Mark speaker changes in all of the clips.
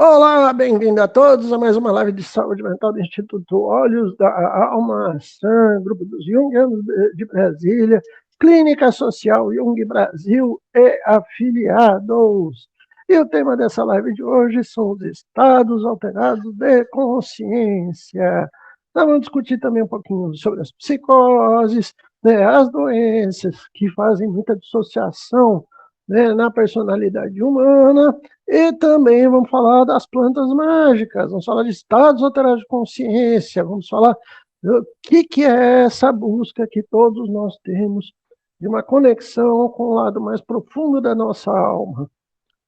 Speaker 1: Olá, bem-vindo a todos a mais uma live de saúde mental do Instituto Olhos da Alma Sã, Grupo dos Jungianos de Brasília, Clínica Social Jung Brasil e afiliados. E o tema dessa live de hoje são os estados alterados de consciência. Nós vamos discutir também um pouquinho sobre as psicoses, né, as doenças que fazem muita dissociação, né, na personalidade humana. E também vamos falar das plantas mágicas, vamos falar de estados alterados de consciência, vamos falar do que é essa busca que todos nós temos de uma conexão com o lado mais profundo da nossa alma,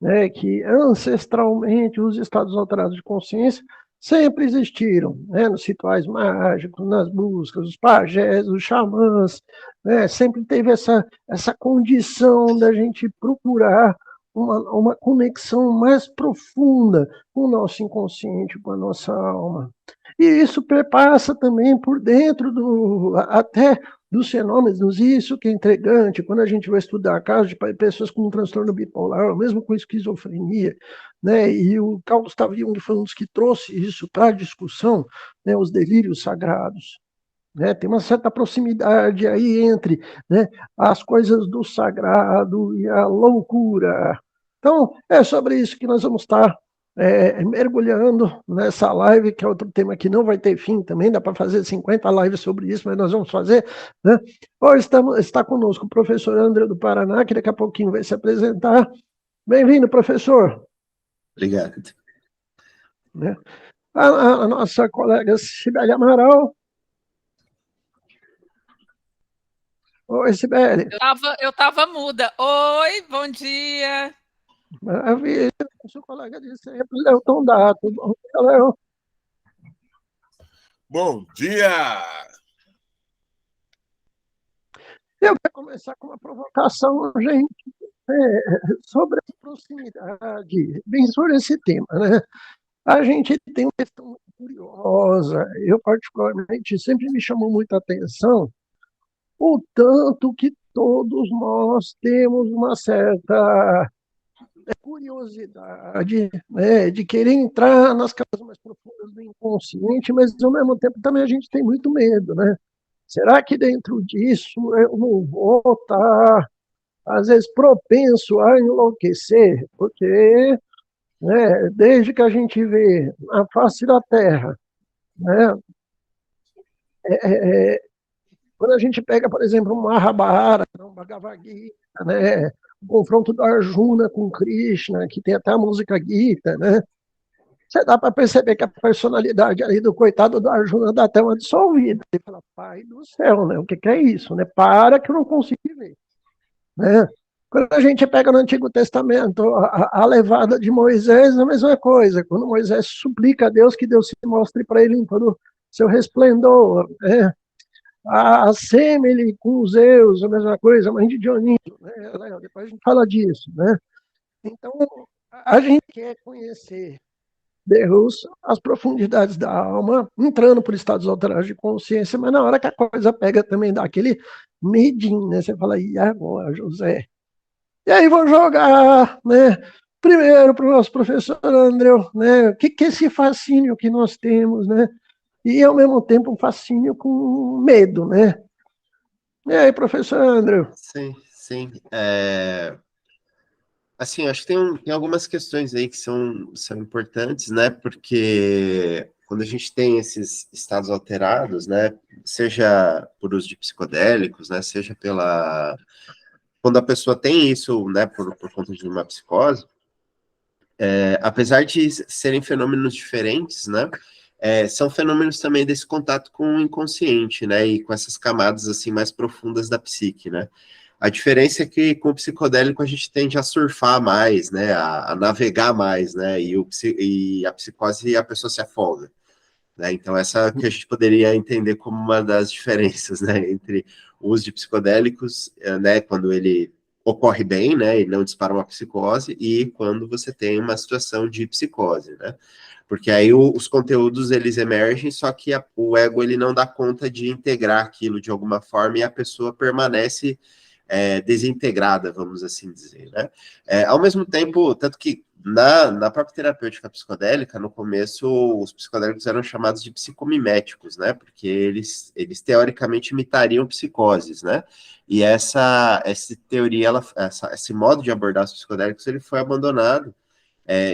Speaker 1: né? Que ancestralmente os estados alterados de consciência sempre existiram, né? Nos rituais mágicos, nas buscas, os pajés, os xamãs, né? Sempre teve essa condição da gente procurar uma conexão mais profunda com o nosso inconsciente, com a nossa alma. E isso perpassa também por dentro até dos fenômenos, isso que é intrigante, quando a gente vai estudar casos de pessoas com um transtorno bipolar, ou mesmo com esquizofrenia, né? E o Carl Gustav Jung foi um dos que trouxe isso para a discussão, né? Os delírios sagrados. Né? Tem uma certa proximidade aí entre, né, as coisas do sagrado e a loucura. Então, é sobre isso que nós vamos estar mergulhando nessa live, que é outro tema que não vai ter fim também, dá para fazer 50 lives sobre isso, mas nós vamos fazer. Né? Hoje está conosco o professor André do Paraná, que daqui a pouquinho vai se apresentar. Bem-vindo, professor.
Speaker 2: Obrigado.
Speaker 1: Né? A nossa colega Sibeli Amaral. Oi, Sibeli.
Speaker 3: Eu tava muda. Oi, bom dia.
Speaker 1: Maravilha. Seu colega de sempre, Leuton Dato. Bom dia, Léo.
Speaker 2: Bom dia!
Speaker 1: Eu quero começar com uma provocação, gente, sobre a proximidade, bem sobre esse tema, né? A gente tem uma questão muito curiosa, eu particularmente sempre me chamou muita atenção o tanto que todos nós temos uma certa curiosidade, né, de querer entrar nas casas mais profundas do inconsciente, mas ao mesmo tempo também a gente tem muito medo, né? Será que dentro disso eu não vou estar, às vezes, propenso a enlouquecer? Porque, né, desde que a gente vê a face da Terra, né, é, é, quando a gente pega, por exemplo, um Mahabharata, um Bhagavad Gita, né, o confronto do Arjuna com Krishna, que tem até a música Gita, né? Você dá para perceber que a personalidade ali do coitado do Arjuna dá até uma dissolvida. Ele fala, pai do céu, né? O que é isso? Né? Para que eu não consigo ver. Né? Quando a gente pega no Antigo Testamento a levada de Moisés, é a mesma coisa. Quando Moisés suplica a Deus que Deus se mostre para ele em todo o seu resplendor. Né? A Semele com Zeus, a mesma coisa, a mãe de Dionísio. Né? Depois a gente fala disso. Né? Então, a gente quer conhecer Deus, as profundidades da alma, entrando por estados alterados de consciência, mas na hora que a coisa pega também dá aquele medinho, né? Você fala, e agora, José? E aí vou jogar, né? Primeiro para o nosso professor André, né? O que é esse fascínio que nós temos, né? E ao mesmo tempo um fascínio com medo, né? E aí, professor André?
Speaker 2: Sim. Assim, acho que tem algumas questões aí que são importantes, né? Porque quando a gente tem esses estados alterados, né? Seja por uso de psicodélicos, né? Seja quando a pessoa tem isso, né? Por conta de uma psicose, apesar de serem fenômenos diferentes, né? São fenômenos também desse contato com o inconsciente, né? E com essas camadas assim mais profundas da psique, né? A diferença é que com o psicodélico a gente tende a surfar mais, né? A navegar mais, né? E a psicose a pessoa se afoga, né? Então essa que a gente poderia entender como uma das diferenças, né? Entre o uso de psicodélicos, né? Quando ele ocorre bem, né? E não dispara uma psicose, e quando você tem uma situação de psicose, né? Porque aí os conteúdos eles emergem, só que o ego ele não dá conta de integrar aquilo de alguma forma e a pessoa permanece desintegrada, vamos assim dizer, né? Ao mesmo tempo, tanto que na própria terapêutica psicodélica, no começo, os psicodélicos eram chamados de psicomiméticos, né? Porque eles teoricamente imitariam psicoses, né? E essa teoria, esse modo de abordar os psicodélicos, ele foi abandonado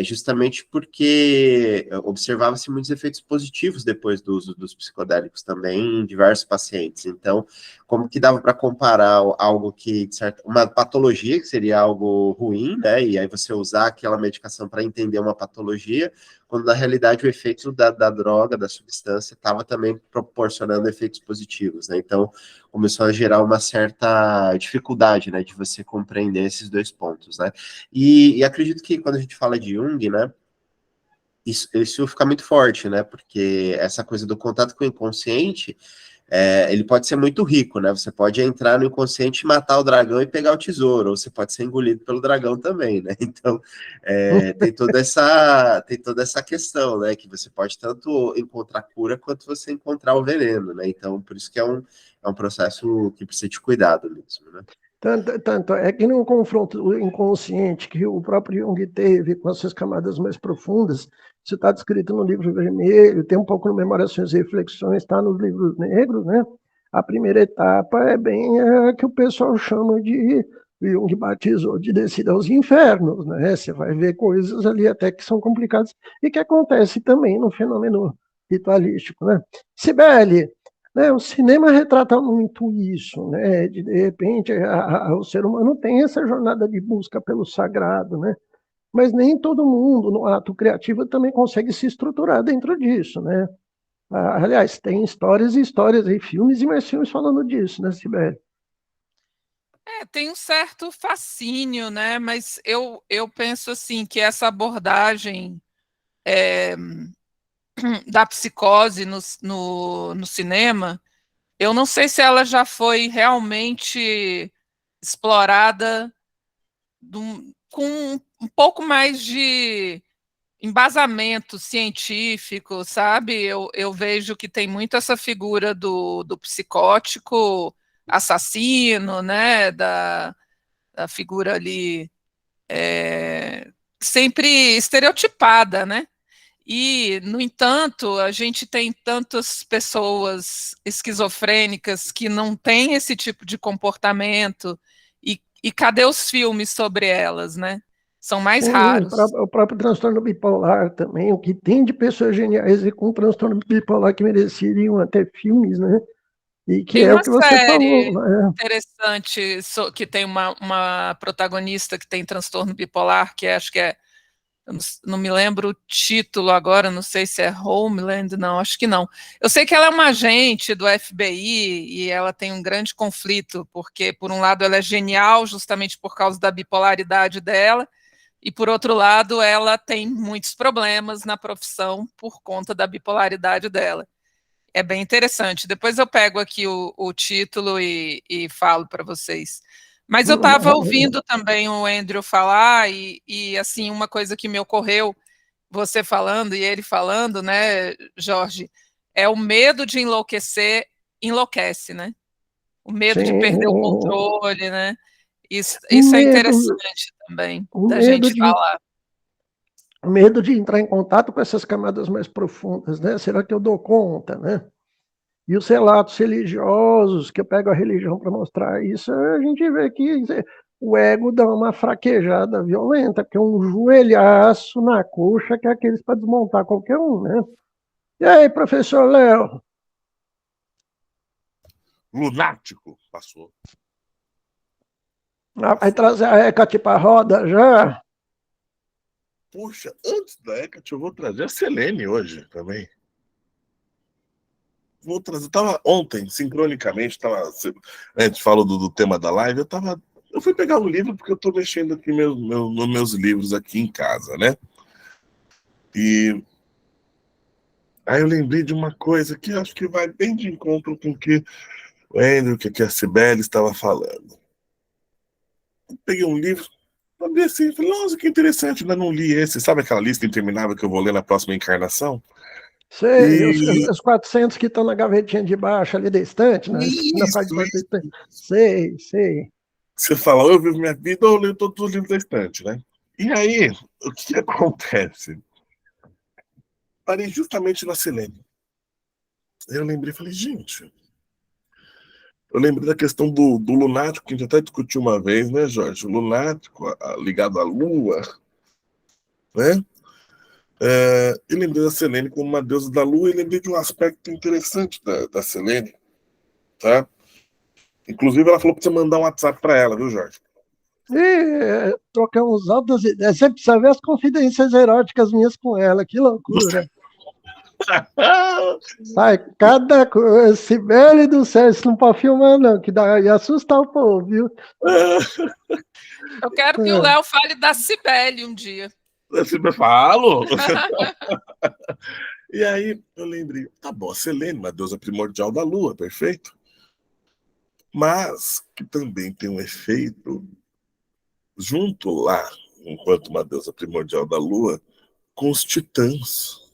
Speaker 2: justamente porque observava-se muitos efeitos positivos depois do uso dos psicodélicos também em diversos pacientes. Então, como que dava para comparar algo que, uma patologia, que seria algo ruim, né? E aí você usar aquela medicação para entender uma patologia, quando na realidade o efeito da droga, da substância, estava também proporcionando efeitos positivos, né? Então, começou a gerar uma certa dificuldade, né, de você compreender esses dois pontos, né? E acredito que quando a gente fala de Jung, né, isso fica muito forte, né? Porque essa coisa do contato com o inconsciente, ele pode ser muito rico, né? Você pode entrar no inconsciente, matar o dragão e pegar o tesouro, ou você pode ser engolido pelo dragão também, né? Então, tem toda essa questão, né? Que você pode tanto encontrar cura quanto você encontrar o veneno, né? Então, por isso que é um processo que precisa de cuidado mesmo, né?
Speaker 1: Tanto é que num confronto inconsciente que o próprio Jung teve com essas camadas mais profundas, isso está descrito no livro vermelho, tem um pouco no Memorações e Reflexões, está nos livros negros, né? A primeira etapa é bem a que o pessoal chama de, Jung batizou de descida aos infernos, né? Você vai ver coisas ali até que são complicadas e que acontece também no fenômeno ritualístico, né? Cibele, né, o cinema retrata muito isso, né? De repente, o ser humano tem essa jornada de busca pelo sagrado, né? Mas nem todo mundo, no ato criativo, também consegue se estruturar dentro disso, né? Aliás, tem histórias e histórias e filmes e mais filmes falando disso, né, Sibeli?
Speaker 3: Tem um certo fascínio, né? Mas eu penso assim que essa abordagem da psicose no cinema, eu não sei se ela já foi realmente explorada com um pouco mais de embasamento científico, sabe? Eu vejo que tem muito essa figura do psicótico assassino, né? Da figura ali sempre estereotipada, né? E, no entanto, a gente tem tantas pessoas esquizofrênicas que não têm esse tipo de comportamento, e cadê os filmes sobre elas, né? São mais
Speaker 1: Sim,
Speaker 3: raros.
Speaker 1: o próprio transtorno bipolar também, o que tem de pessoas geniais e com transtorno bipolar que mereceriam até filmes, né? E que
Speaker 3: Tem
Speaker 1: é o
Speaker 3: uma
Speaker 1: que você
Speaker 3: série
Speaker 1: falou, né?
Speaker 3: interessante que tem uma protagonista que tem transtorno bipolar, que acho que eu não me lembro o título agora, não sei se é Homeland, não, acho que não. Eu sei que ela é uma agente do FBI e ela tem um grande conflito, porque, por um lado, ela é genial justamente por causa da bipolaridade dela, e, por outro lado, ela tem muitos problemas na profissão por conta da bipolaridade dela. É bem interessante. Depois eu pego aqui o título e falo para vocês. Mas eu estava
Speaker 1: Maravilha.
Speaker 3: ouvindo também o Andrew falar, assim, uma coisa que me ocorreu, você falando e ele falando, né, Jorge, é o medo de enlouquecer, enlouquece, né? O medo de
Speaker 1: Sim,
Speaker 3: perder o controle, né?
Speaker 1: o
Speaker 3: Isso é
Speaker 1: medo,
Speaker 3: interessante também,
Speaker 1: o
Speaker 3: da
Speaker 1: medo
Speaker 3: gente
Speaker 1: de,
Speaker 3: falar.
Speaker 1: o medo de entrar em contato com essas camadas mais profundas, né? Será que eu dou conta, né? E os relatos religiosos, que eu pego a religião para mostrar isso, a gente vê que o ego dá uma fraquejada violenta, que é um joelhaço na coxa, que é aqueles para desmontar qualquer um, né? E aí, professor Léo?
Speaker 4: Lunático, passou.
Speaker 1: Vai trazer a Hecate para a roda já?
Speaker 4: Puxa, antes da Hecate, eu vou trazer a Selene hoje também. Vou trazer. Tava ontem, sincronicamente, a gente falou do tema da live, eu fui pegar um livro porque eu estou mexendo aqui nos meus livros aqui em casa, né? E aí eu lembrei de uma coisa que acho que vai bem de encontro com o que o Andrew, que a Cibele estava falando. Eu peguei um livro, abri assim, falei, nossa, que interessante, ainda não li esse. Sabe aquela lista interminável que eu vou ler na próxima encarnação?
Speaker 1: Sei,
Speaker 4: E
Speaker 1: os 400 que estão na gavetinha de baixo ali da estante, na parte de baixo da estante. Sei.
Speaker 4: você fala, eu vivo minha vida, eu leio todos os livros da estante, né? E aí, o que acontece? Parei justamente na Selene. Eu lembrei, falei, gente, eu lembrei da questão do lunático, que a gente até discutiu uma vez, né, Jorge? O lunático ligado à Lua, né? E lembrei da Selene como uma deusa da Lua, e lembrei de um aspecto interessante da Selene, tá? Inclusive, ela falou para você mandar um WhatsApp para ela, viu, Jorge?
Speaker 1: Trocamos altas ideias. Você precisa ver as confidências eróticas minhas com ela, que loucura. Sai cada coisa, Sibeli do céu, isso não pode filmar, não, que ia assustar o povo, viu?
Speaker 3: Eu quero que o Léo fale da Cibele um dia.
Speaker 4: Eu sempre falo. E aí eu lembrei, tá bom, a Selene, uma deusa primordial da Lua, perfeito? Mas que também tem um efeito junto lá, enquanto uma deusa primordial da Lua, com os titãs,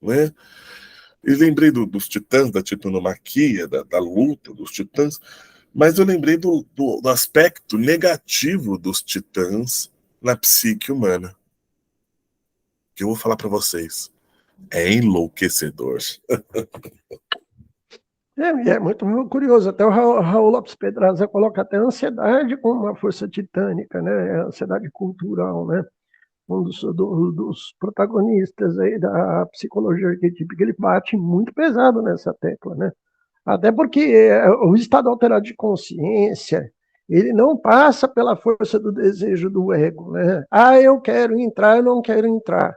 Speaker 4: né? E lembrei dos titãs, da titanomaquia, da luta dos titãs, mas eu lembrei do aspecto negativo dos titãs na psique humana. Que eu vou falar para vocês. É enlouquecedor.
Speaker 1: É muito curioso. Até o Raul Lopes Pedraza coloca até a ansiedade como uma força titânica, né? A ansiedade cultural, né? Um dos protagonistas aí da psicologia arquetípica, ele bate muito pesado nessa tecla, né? Até porque o estado alterado de consciência, ele não passa pela força do desejo do ego, né? Ah, eu quero entrar, eu não quero entrar.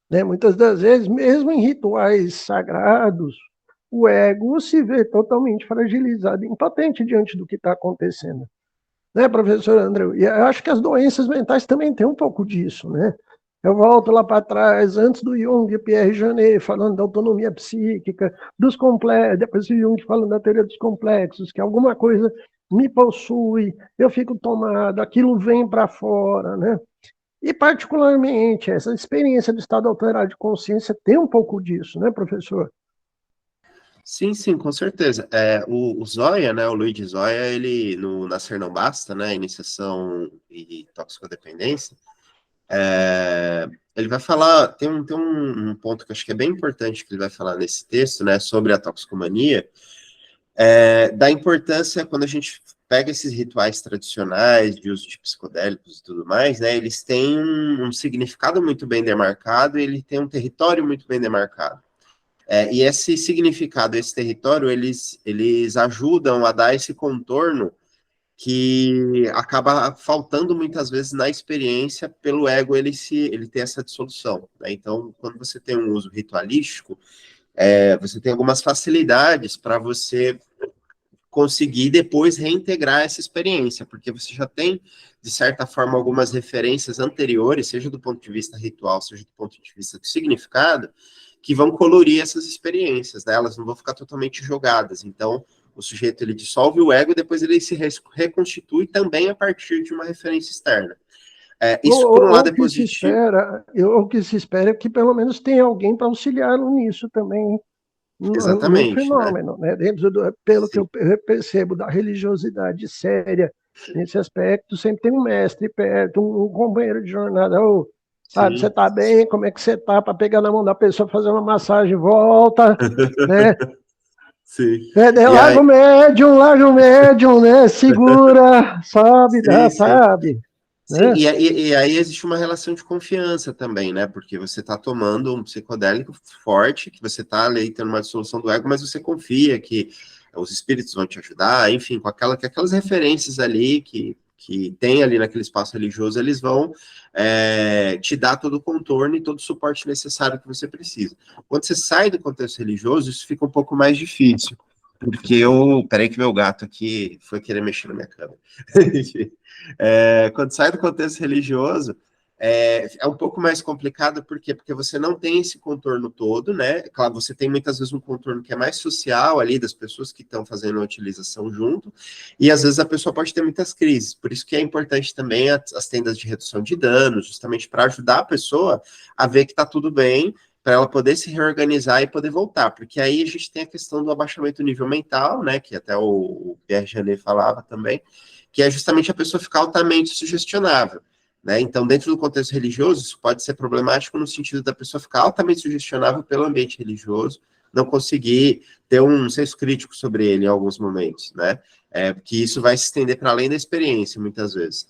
Speaker 1: Né? Muitas das vezes, mesmo em rituais sagrados, o ego se vê totalmente fragilizado, impotente diante do que está acontecendo. Né, professor André? E eu acho que as doenças mentais também têm um pouco disso, né? Eu volto lá para trás, antes do Jung, Pierre Janet, falando da autonomia psíquica, dos complexos, depois o Jung falando da teoria dos complexos, que alguma coisa me possui, eu fico tomado, aquilo vem para fora, né? E, particularmente, essa experiência do estado alterado de consciência tem um pouco disso, né, professor?
Speaker 2: Sim, sim, com certeza. O Zóia, né, o Luiz Zóia, ele, no Nascer Não Basta, né, Iniciação e Toxicodependência, ele vai falar, tem um ponto que eu acho que é bem importante que ele vai falar nesse texto, né, sobre a toxicomania, da importância quando a gente pega esses rituais tradicionais de uso de psicodélicos e tudo mais, né, eles têm um significado muito bem demarcado e ele tem um território muito bem demarcado. E esse significado, esse território, eles ajudam a dar esse contorno que acaba faltando muitas vezes na experiência pelo ego ele ter essa dissolução. Né? Então, quando você tem um uso ritualístico, você tem algumas facilidades para você conseguir depois reintegrar essa experiência, porque você já tem, de certa forma, algumas referências anteriores, seja do ponto de vista ritual, seja do ponto de vista do significado, que vão colorir essas experiências, né? Elas não vão ficar totalmente jogadas. Então, o sujeito ele dissolve o ego e depois ele se reconstitui também a partir de uma referência externa. Isso, por um lado, é positivo.
Speaker 1: O que se espera é que pelo menos tenha alguém para auxiliá-lo nisso também, no fenômeno, né? Pelo Sim. que eu percebo da religiosidade séria nesse aspecto, sempre tem um mestre perto, um companheiro de jornada. Sabe, você está bem? Como é que você está? Para pegar na mão da pessoa, fazer uma massagem, volta, né?
Speaker 2: Sim.
Speaker 1: Larga o médium, né? Segura, sobe, sabe?
Speaker 2: Sim, né? E aí existe uma relação de confiança também, né? Porque você está tomando um psicodélico forte, que você está ali tendo uma dissolução do ego, mas você confia que os espíritos vão te ajudar, enfim, com aquelas referências ali que tem ali naquele espaço religioso, eles vão te dar todo o contorno e todo o suporte necessário que você precisa. Quando você sai do contexto religioso, isso fica um pouco mais difícil, porque peraí que meu gato aqui foi querer mexer na minha câmera. Quando sai do contexto religioso, é um pouco mais complicado, por quê? Porque você não tem esse contorno todo, né? Claro, você tem muitas vezes um contorno que é mais social ali, das pessoas que estão fazendo a utilização junto, e às vezes a pessoa pode ter muitas crises, por isso que é importante também as tendas de redução de danos, justamente para ajudar a pessoa a ver que está tudo bem, para ela poder se reorganizar e poder voltar, porque aí a gente tem a questão do abaixamento do nível mental, né, que até o Pierre Janet falava também, que é justamente a pessoa ficar altamente sugestionável. né? Então, dentro do contexto religioso, isso pode ser problemático no sentido da pessoa ficar altamente sugestionável pelo ambiente religioso, não conseguir ter um senso crítico sobre ele em alguns momentos, né? Porque isso vai se estender para além da experiência, muitas vezes.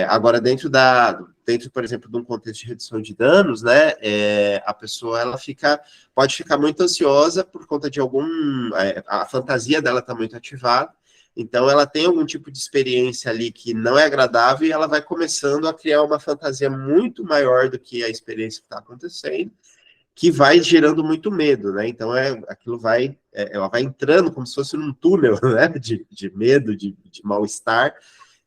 Speaker 2: Agora, dentro, por exemplo, de um contexto de redução de danos, né, a pessoa ela pode ficar muito ansiosa por conta de a fantasia dela está muito ativada, então ela tem algum tipo de experiência ali que não é agradável e ela vai começando a criar uma fantasia muito maior do que a experiência que está acontecendo, que vai gerando muito medo, né? Então ela vai entrando como se fosse num túnel, né, de medo, de mal-estar,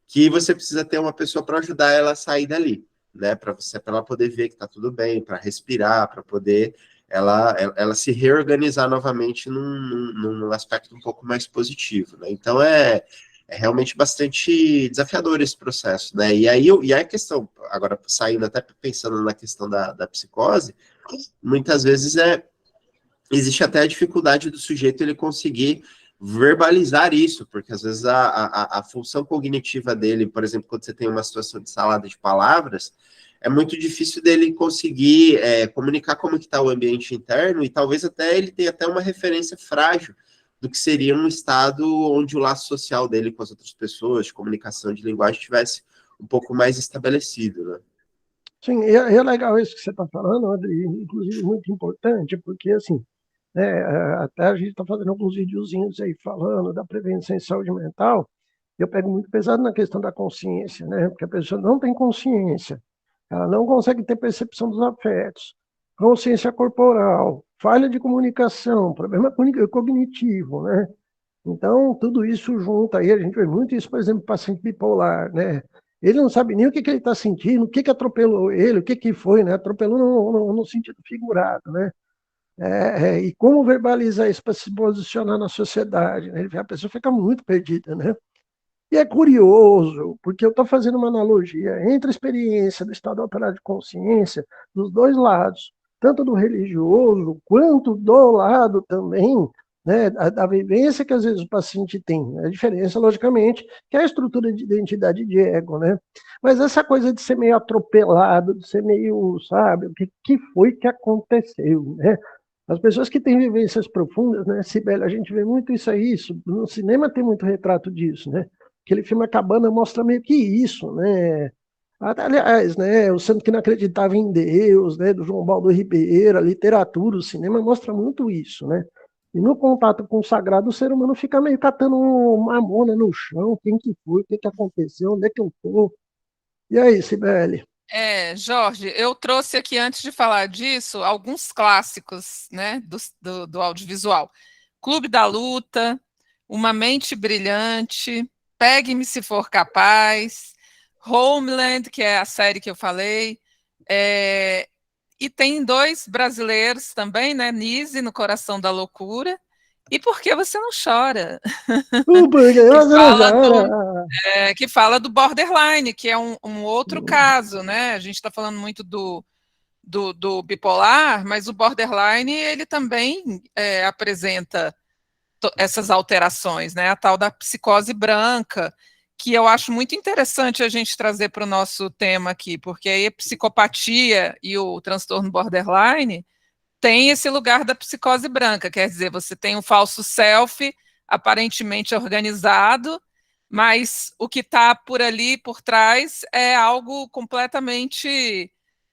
Speaker 2: que você precisa ter uma pessoa para ajudar ela a sair dali, né? Para ela poder ver que está tudo bem, para respirar, para poder ela se reorganizar novamente num aspecto um pouco mais positivo, né? Então é realmente bastante desafiador esse processo, né? E aí a questão, agora saindo até pensando na questão da psicose, muitas vezes existe até a dificuldade do sujeito ele conseguir verbalizar isso, porque às vezes a função cognitiva dele, por exemplo, quando você tem uma situação de salada de palavras, é muito difícil dele conseguir comunicar como que está o ambiente interno, e talvez até ele tenha até uma referência frágil do que seria um estado onde o laço social dele com as outras pessoas, de comunicação, de linguagem, tivesse um pouco mais estabelecido, né?
Speaker 1: Sim, é legal isso que você está falando, André, inclusive muito importante, porque, assim, até a gente está fazendo alguns videozinhos aí falando da prevenção em saúde mental, eu pego muito pesado na questão da consciência, né? Porque a pessoa não tem consciência, ela não consegue ter percepção dos afetos, consciência corporal, falha de comunicação, problema cognitivo, né? Então, tudo isso junto aí, a gente vê muito isso, por exemplo, paciente bipolar, né? Ele não sabe nem o que ele está sentindo, o que atropelou ele, o que foi, né? Atropelou no sentido figurado, né? E como verbalizar isso para se posicionar na sociedade, né? A pessoa fica muito perdida, né? E é curioso, porque eu estou fazendo uma analogia entre a experiência do estado alterado de consciência dos dois lados, tanto do religioso quanto do lado também, né, da vivência que às vezes o paciente tem. A diferença, logicamente, que é a estrutura de identidade de ego, né? Mas essa coisa de ser meio atropelado, de ser meio, sabe, o que foi que aconteceu, né? As pessoas que têm vivências profundas, né, Sibeli, a gente vê muito isso, no cinema tem muito retrato disso, né? Aquele filme A Cabana mostra meio que isso, né? Aliás, né, o santo que não acreditava em Deus, né, do João Baldo Ribeiro, a literatura, o cinema mostra muito isso, né? E no contato com o sagrado, o ser humano fica meio catando uma mamona no chão, quem que foi, o que que aconteceu, onde é que eu tô? E aí, Sibeli?
Speaker 3: Jorge, eu trouxe aqui, antes de falar disso, alguns clássicos, né, do audiovisual. Clube da Luta, Uma Mente Brilhante, Pegue-me se for capaz, Homeland, que é a série que eu falei, e tem 2 brasileiros também, né, Nise, No Coração da Loucura, e Por que Você Não Chora?
Speaker 1: Porque
Speaker 3: que
Speaker 1: você não
Speaker 3: fala do,
Speaker 1: chora.
Speaker 3: que fala do borderline, que é um outro caso, né? A gente está falando muito do bipolar, mas o borderline ele também apresenta essas alterações, né? A tal da psicose branca, que eu acho muito interessante a gente trazer para o nosso tema aqui, porque aí a psicopatia e o transtorno borderline tem esse lugar da psicose branca, quer dizer, você tem um falso self aparentemente organizado, mas o que está por ali, por trás, é algo completamente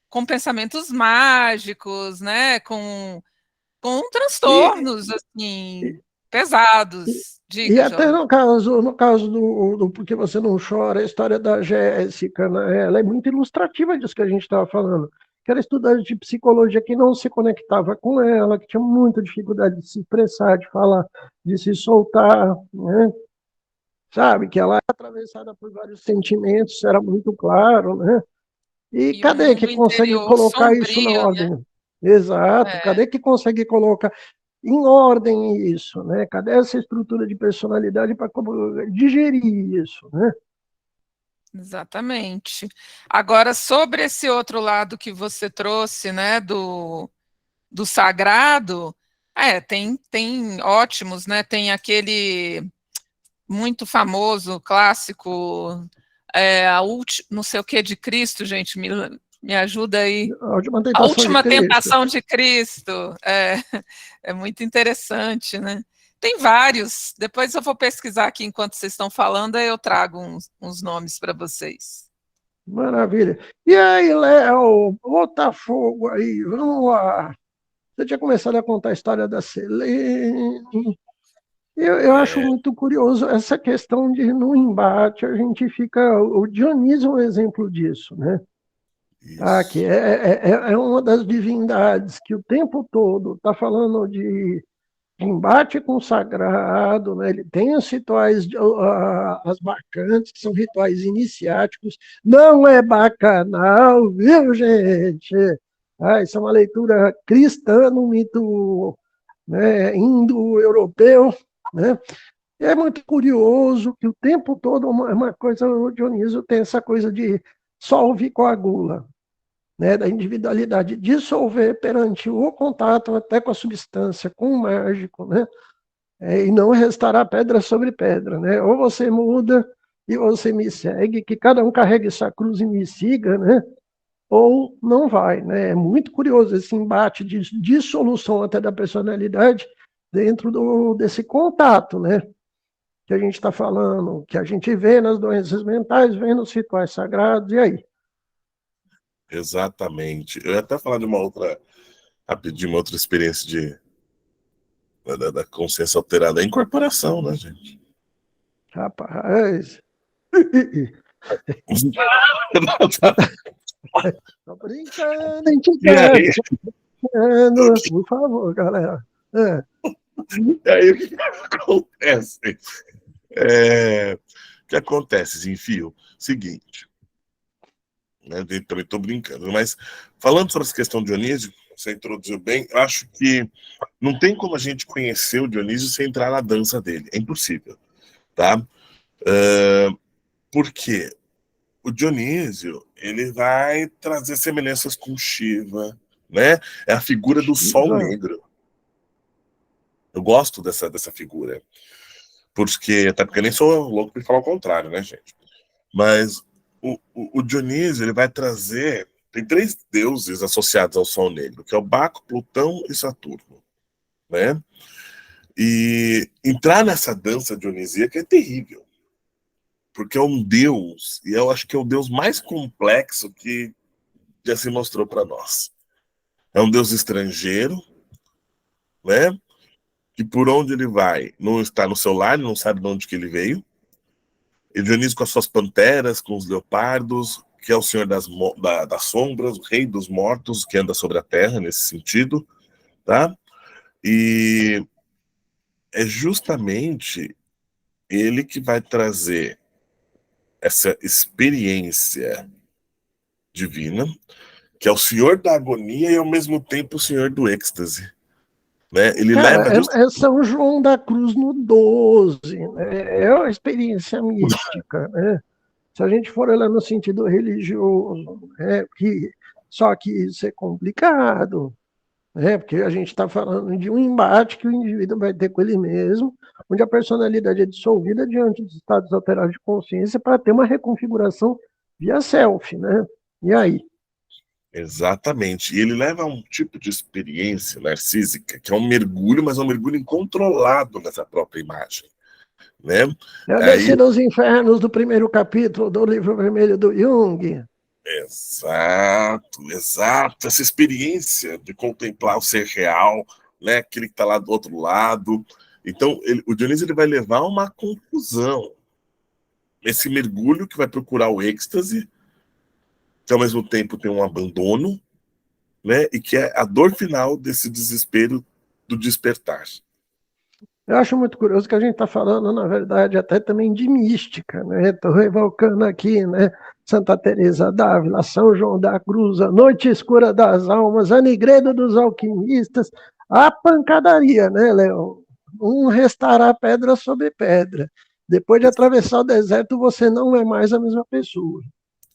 Speaker 3: com pensamentos mágicos, né? Com
Speaker 1: E,
Speaker 3: transtornos assim pesados.
Speaker 1: e
Speaker 3: Diga,
Speaker 1: até
Speaker 3: Jorge.
Speaker 1: no caso do Porque Você Não Chora, a história da Jéssica, né, ela é muito ilustrativa disso que a gente estava falando. Que era estudante de psicologia que não se conectava com ela, que tinha muita dificuldade de se expressar, de falar, de se soltar, né? Sabe? Que ela é atravessada por vários sentimentos, era muito claro, né? E
Speaker 3: E o
Speaker 1: cadê que
Speaker 3: mundo
Speaker 1: consegue
Speaker 3: interior
Speaker 1: colocar isso na
Speaker 3: sombrio, né?
Speaker 1: ordem? Exato,
Speaker 3: É,
Speaker 1: cadê que consegue colocar em ordem isso, né? Cadê essa estrutura de personalidade para digerir isso, né?
Speaker 3: exatamente. Agora, sobre esse outro lado que você trouxe, né, do sagrado, tem ótimos, né? Tem aquele muito famoso, clássico, não sei o que de Cristo, gente, me ajuda aí.
Speaker 1: A
Speaker 3: A
Speaker 1: última
Speaker 3: última
Speaker 1: tentação de Cristo.
Speaker 3: tentação de Cristo. É muito interessante, né? Tem vários. Depois eu vou pesquisar aqui enquanto vocês estão falando, aí eu trago uns nomes para vocês.
Speaker 1: Maravilha. E aí, Léo, bota fogo aí, vamos lá. Você tinha começado a contar a história da Selene. Eu acho muito curioso essa questão de, no embate, a gente fica. O Dionísio é um exemplo disso, né? Tá, que é uma das divindades que o tempo todo está falando de embate com o sagrado, né? Ele tem os rituais, as bacantes, que são rituais iniciáticos, não é bacanal, viu, gente? Isso é uma leitura cristã no mito, né, indo-europeu, né? É muito curioso que o tempo todo é uma coisa, o Dionísio tem essa coisa de solve e coagula, né, da individualidade, dissolver perante o contato até com a substância, com o mágico, né, e não restará pedra sobre pedra, né, ou você muda e você me segue, que cada um carregue essa cruz e me siga, né, ou não vai, né, é muito curioso esse embate de dissolução até da personalidade dentro desse contato, né, que a gente está falando, que a gente vê nas doenças mentais, vê nos rituais sagrados, e aí?
Speaker 4: Exatamente. Eu ia até falar de uma outra, rapidinho, uma outra experiência da consciência alterada. A incorporação, né, gente?
Speaker 1: Rapaz. Tô brincando, hein,
Speaker 4: E aí?
Speaker 1: Por favor, galera.
Speaker 4: E aí, o que acontece? O que acontece, Zinfio? Seguinte, né, eu também estou brincando, mas falando sobre essa questão de Dionísio, você introduziu bem, eu acho que não tem como a gente conhecer o Dionísio sem entrar na dança dele, é impossível, tá? Porque o Dionísio, ele vai trazer semelhanças com Shiva, né? É a figura do Sol Negro. Eu gosto dessa figura, até porque eu nem sou louco para falar o contrário, né, gente? Mas o Dionísio, ele vai trazer... Tem 3 deuses associados ao Sol Negro, que é o Baco, Plutão e Saturno, né? E entrar nessa dança dionisíaca é terrível, porque é um deus, e eu acho que é o deus mais complexo que já se mostrou para nós. É um deus estrangeiro, né? Que por onde ele vai, não está no seu lar, não sabe de onde que ele veio. E Dionísio com as suas panteras, com os leopardos, que é o senhor das sombras, o rei dos mortos, que anda sobre a terra, nesse sentido, tá? E é justamente ele que vai trazer essa experiência divina, que é o senhor da agonia e ao mesmo tempo o senhor do êxtase, né? Ele
Speaker 1: Cara,
Speaker 4: leva
Speaker 1: é São João da Cruz no 12, né? É uma experiência mística, né? Se a gente for olhar no sentido religioso, né? Só que isso é complicado, né? Porque a gente está falando de um embate que o indivíduo vai ter com ele mesmo, onde a personalidade é dissolvida diante dos estados alterados de consciência para ter uma reconfiguração via self, né? E aí?
Speaker 4: Exatamente. E ele leva a um tipo de experiência narcísica, que é um mergulho, mas é um mergulho incontrolado nessa própria imagem, né?
Speaker 1: É a descida aos infernos do primeiro capítulo do livro vermelho do Jung.
Speaker 4: Exato. Essa experiência de contemplar o ser real, né? Aquele que está lá do outro lado. Então, o Dionísio ele vai levar a uma confusão. Esse mergulho que vai procurar o êxtase, que ao mesmo tempo tem um abandono, né? E que é a dor final desse desespero do despertar.
Speaker 1: Eu acho muito curioso que a gente está falando, na verdade, até também de mística, né? Estou evocando aqui, né? Santa Teresa d'Ávila, São João da Cruz, a Noite Escura das Almas, a Nigredo dos Alquimistas, a pancadaria, né, Léo? Um restará pedra sobre pedra. Depois de atravessar o deserto, você não é mais a mesma pessoa.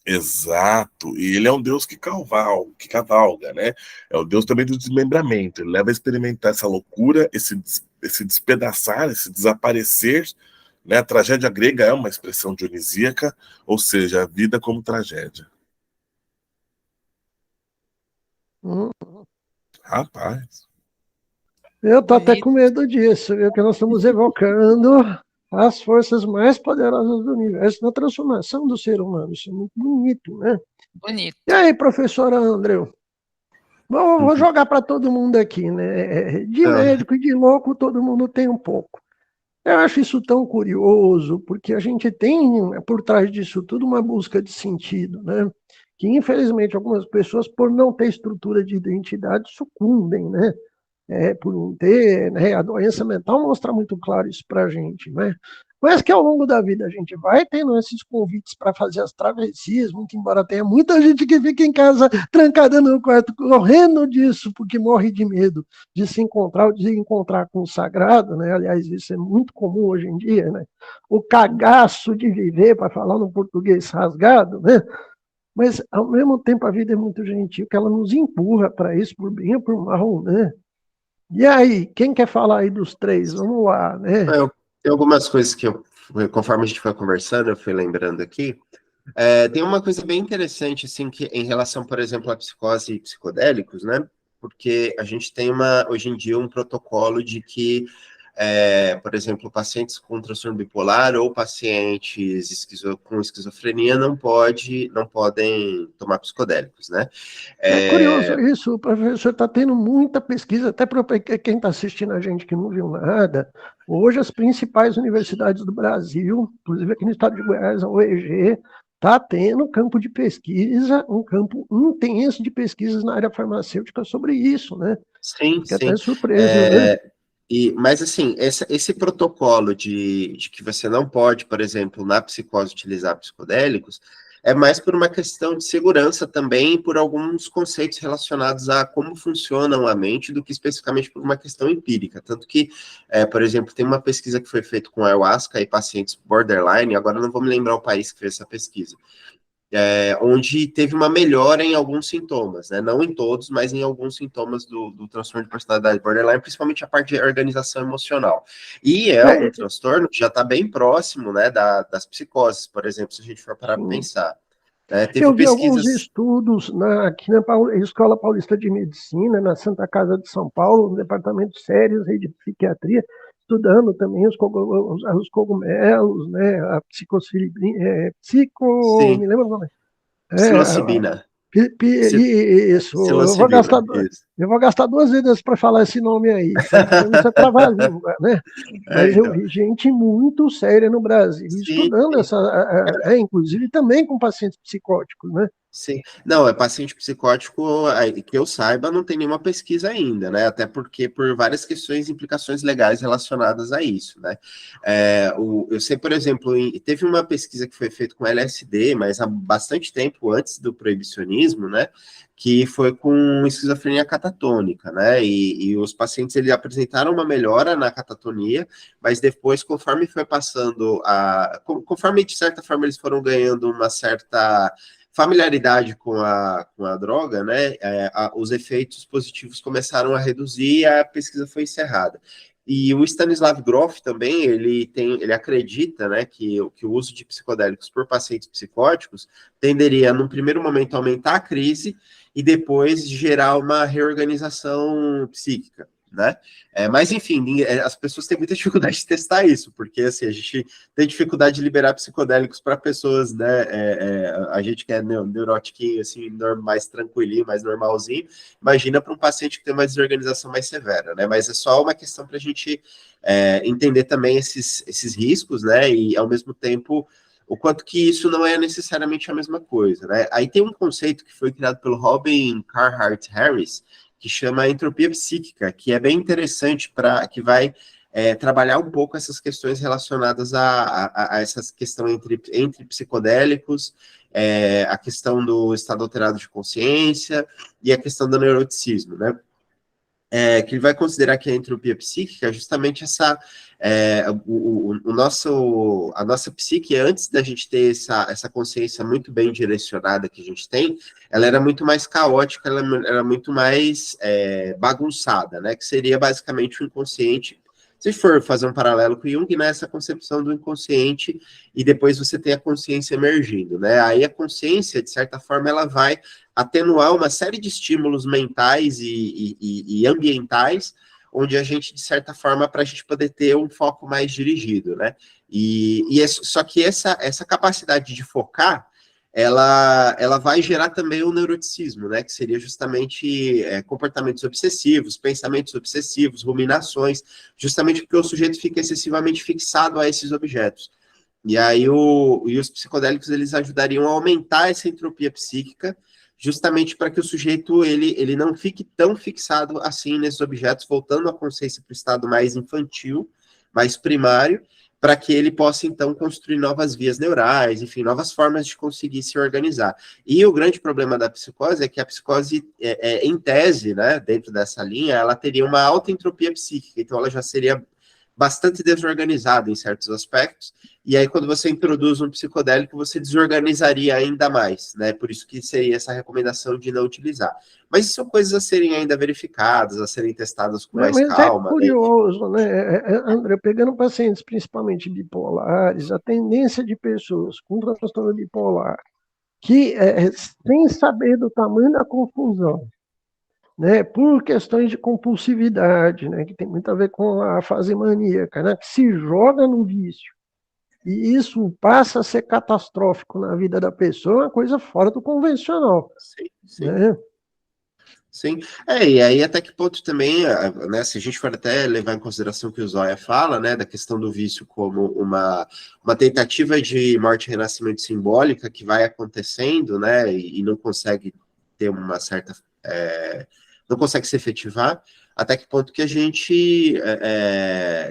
Speaker 4: Exato, e ele é um Deus que cavalga, né? É o Deus também do desmembramento. Ele leva a experimentar essa loucura, esse despedaçar, esse desaparecer Né? A tragédia grega é uma expressão dionisíaca, ou seja, a vida como tragédia.
Speaker 1: Hum.
Speaker 4: Rapaz.
Speaker 1: Eu tô até
Speaker 3: Bonito.
Speaker 1: com medo disso, viu? Que nós estamos evocando as forças mais poderosas do universo na transformação do ser humano. Isso é muito bonito, né?
Speaker 3: Bonito.
Speaker 1: E aí, professora Andreu? Vou jogar para todo mundo aqui, né? De médico e de louco, todo mundo tem um pouco. Eu acho isso tão curioso, porque a gente tem por trás disso tudo uma busca de sentido, né? Que infelizmente algumas pessoas, por não ter estrutura de identidade, sucumbem, né? Por não ter, né? A doença mental mostra muito claro isso para a gente, né? Mas que ao longo da vida a gente vai tendo esses convites para fazer as travessias, muito embora tenha muita gente que fica em casa trancada no quarto, correndo disso, porque morre de medo de se encontrar ou de se encontrar com o sagrado, né? Aliás, isso é muito comum hoje em dia, né? O cagaço de viver, para falar no português rasgado, né? Mas, ao mesmo tempo, a vida é muito gentil, que ela nos empurra para isso, por bem ou por mal, né? E aí, quem quer falar aí dos três? Vamos lá, né?
Speaker 2: Tem algumas coisas que conforme a gente foi conversando, eu fui lembrando aqui. Tem uma coisa bem interessante, assim, que em relação, por exemplo, à psicose e psicodélicos, né? Porque a gente tem hoje em dia um protocolo de que, por exemplo, pacientes com transtorno bipolar ou pacientes com esquizofrenia não podem tomar psicodélicos, né?
Speaker 1: É curioso isso, o professor está tendo muita pesquisa, até para quem está assistindo a gente que não viu nada. Hoje, as principais universidades do Brasil, inclusive aqui no estado de Goiás, a UEG, está tendo campo de pesquisa, um campo intenso de pesquisas na área farmacêutica sobre isso, né?
Speaker 2: Sim,
Speaker 1: Fiquei
Speaker 2: sim.
Speaker 1: até surpreso, né?
Speaker 2: Mas, assim, esse protocolo de que você não pode, por exemplo, na psicose, utilizar psicodélicos, é mais por uma questão de segurança também, por alguns conceitos relacionados a como funcionam a mente, do que especificamente por uma questão empírica. Tanto que, por exemplo, tem uma pesquisa que foi feita com ayahuasca e pacientes borderline, agora eu não vou me lembrar o país que fez essa pesquisa, onde teve uma melhora em alguns sintomas, né? Não em todos, mas em alguns sintomas do transtorno de personalidade borderline, principalmente a parte de organização emocional. E um transtorno que já está bem próximo, né, das psicoses, por exemplo, se a gente for parar para pensar.
Speaker 1: Eu vi alguns estudos aqui na Escola Paulista de Medicina, na Santa Casa de São Paulo, no Departamento Sérios de Psiquiatria, estudando também os cogumelos, né, a psicofilibina, me lembra o nome?
Speaker 2: Psilocibina.
Speaker 1: Isso, eu vou gastar 2 vidas para falar esse nome aí, isso é trava-língua, né? Mas eu vi gente muito séria no Brasil estudando inclusive também com pacientes psicóticos, né?
Speaker 2: Sim, não, paciente psicótico, que eu saiba, não tem nenhuma pesquisa ainda, né? Até porque por várias questões e implicações legais relacionadas a isso, né? Eu sei, por exemplo, teve uma pesquisa que foi feita com LSD, mas há bastante tempo antes do proibicionismo, né? Que foi com esquizofrenia catatônica, né? E os pacientes eles apresentaram uma melhora na catatonia, mas depois, conforme foi passando conforme de certa forma eles foram ganhando uma certa familiaridade com a droga, né, os efeitos positivos começaram a reduzir e a pesquisa foi encerrada. E o Stanislav Grof também, ele acredita, né, que o uso de psicodélicos por pacientes psicóticos tenderia, num primeiro momento, a aumentar a crise e depois gerar uma reorganização psíquica, né? Mas, enfim, as pessoas têm muita dificuldade de testar isso, porque, assim, a gente tem dificuldade de liberar psicodélicos para pessoas, né? A gente que é neurotiquinho, assim, mais tranquilinho, mais normalzinho, imagina para um paciente que tem uma desorganização mais severa, né? Mas é só uma questão para a gente entender também esses riscos, né? E, ao mesmo tempo, o quanto que isso não é necessariamente a mesma coisa, né? Aí tem um conceito que foi criado pelo Robin Carhart Harris, que chama entropia psíquica, que é bem interessante que vai trabalhar um pouco essas questões relacionadas a essa questão entre psicodélicos, a questão do estado alterado de consciência e a questão do neuroticismo, né? Que ele vai considerar que a entropia psíquica é justamente a nossa psique, antes da gente ter essa consciência muito bem direcionada que a gente tem, ela era muito mais caótica, ela era muito mais bagunçada, né? Que seria basicamente o inconsciente Se for fazer um paralelo com Jung, né, essa concepção do inconsciente e depois você tem a consciência emergindo, né? Aí a consciência, de certa forma, ela vai atenuar uma série de estímulos mentais e ambientais, onde a gente, de certa forma, para a gente poder ter um foco mais dirigido, né? Só que essa capacidade de focar, ela vai gerar também o neuroticismo, né? Que seria justamente comportamentos obsessivos, pensamentos obsessivos, ruminações, justamente porque o sujeito fica excessivamente fixado a esses objetos. E aí os psicodélicos, eles ajudariam a aumentar essa entropia psíquica, justamente para que o sujeito ele não fique tão fixado assim nesses objetos, voltando a consciência para o estado mais infantil, mais primário, para que ele possa, então, construir novas vias neurais, enfim, novas formas de conseguir se organizar. E o grande problema da psicose é que a psicose, em tese, né, dentro dessa linha, ela teria uma alta entropia psíquica, então ela já seria bastante desorganizada em certos aspectos, e aí quando você introduz um psicodélico, você desorganizaria ainda mais, né? Por isso que seria essa recomendação de não utilizar. Mas isso são coisas a serem ainda verificadas, a serem testadas com mais calma.
Speaker 1: É curioso, né, André, pegando pacientes principalmente bipolares, a tendência de pessoas com transtorno bipolar que, sem saber do tamanho da confusão, né, por questões de compulsividade, né, que tem muito a ver com a fase maníaca, né, que se joga no vício, e isso passa a ser catastrófico na vida da pessoa, uma coisa fora do convencional.
Speaker 2: Sim, sim.
Speaker 1: Né?
Speaker 2: Sim, e aí até que ponto também, né, se a gente for até levar em consideração o que o Zóia fala, né, da questão do vício como uma tentativa de morte e renascimento simbólica que vai acontecendo, né, e não consegue ter uma certa, não consegue se efetivar, até que ponto que a gente,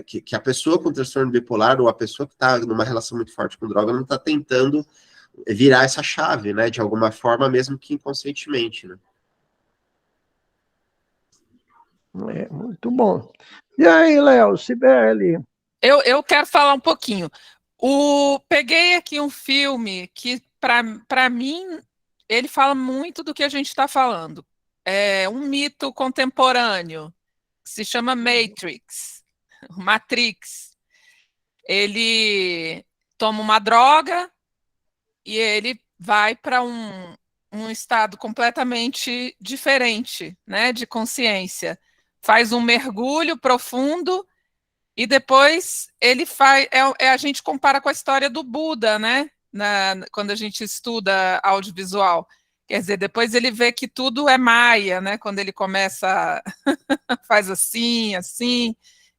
Speaker 2: que a pessoa com transtorno bipolar ou a pessoa que está numa relação muito forte com droga não está tentando virar essa chave, né, de alguma forma, mesmo que inconscientemente, né.
Speaker 1: Muito bom. E aí, Léo, Cibele?
Speaker 3: Eu quero falar um pouquinho. Peguei aqui um filme que, para mim, ele fala muito do que a gente está falando. É um mito contemporâneo, que se chama Matrix. Ele toma uma droga e ele vai para um estado completamente diferente, né, de consciência. Faz um mergulho profundo e depois ele faz. A gente compara com a história do Buda, né? Quando a gente estuda audiovisual. Quer dizer, depois ele vê que tudo é maia, né? Quando ele começa, faz assim,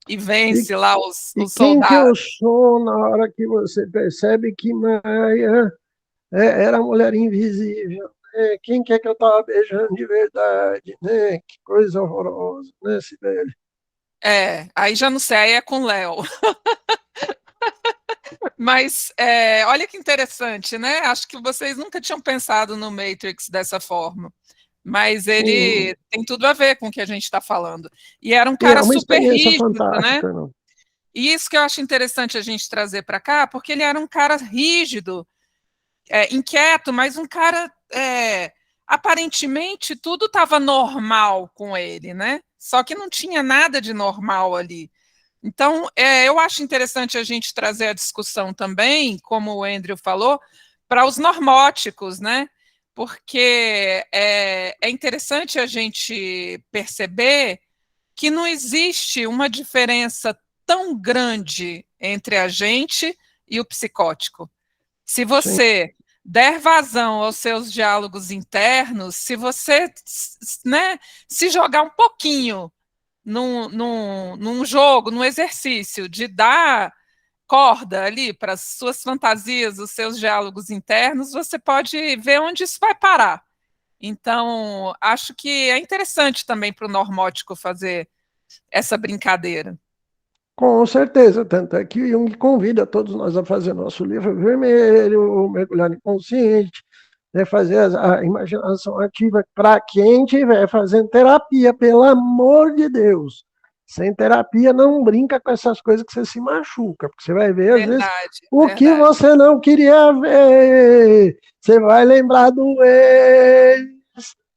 Speaker 3: e vence lá os
Speaker 1: quem
Speaker 3: soldados.
Speaker 1: Que eu sou na hora que você percebe que Maia era a mulher invisível? Quem que é que eu estava beijando de verdade? Né? Que coisa horrorosa, né, Cibele?
Speaker 3: Aí já não sei, aí é com Léo. Mas olha que interessante, né? Acho que vocês nunca tinham pensado no Matrix dessa forma. Mas ele tem tudo a ver com o que a gente está falando. E era um cara super rígido, né? Não. E isso que eu acho interessante a gente trazer para cá, porque ele era um cara rígido, inquieto, mas um cara... aparentemente, tudo estava normal com ele, né? Só que não tinha nada de normal ali. Então, eu acho interessante a gente trazer a discussão também, como o Andrew falou, para os normóticos, né? Porque é interessante a gente perceber que não existe uma diferença tão grande entre a gente e o psicótico. Se você der vazão aos seus diálogos internos, se você, né, se jogar um pouquinho num jogo, num exercício de dar corda ali para as suas fantasias, os seus diálogos internos, você pode ver onde isso vai parar. Então, acho que é interessante também para o normótico fazer essa brincadeira.
Speaker 1: Com certeza, tanto é que Jung convida todos nós a fazer nosso livro vermelho, mergulhar inconsciente, né, fazer a imaginação ativa para quem estiver fazendo terapia, pelo amor de Deus. Sem terapia, não brinca com essas coisas que você se machuca, porque você vai ver, às vezes, o que você não queria ver. Você vai lembrar do ex,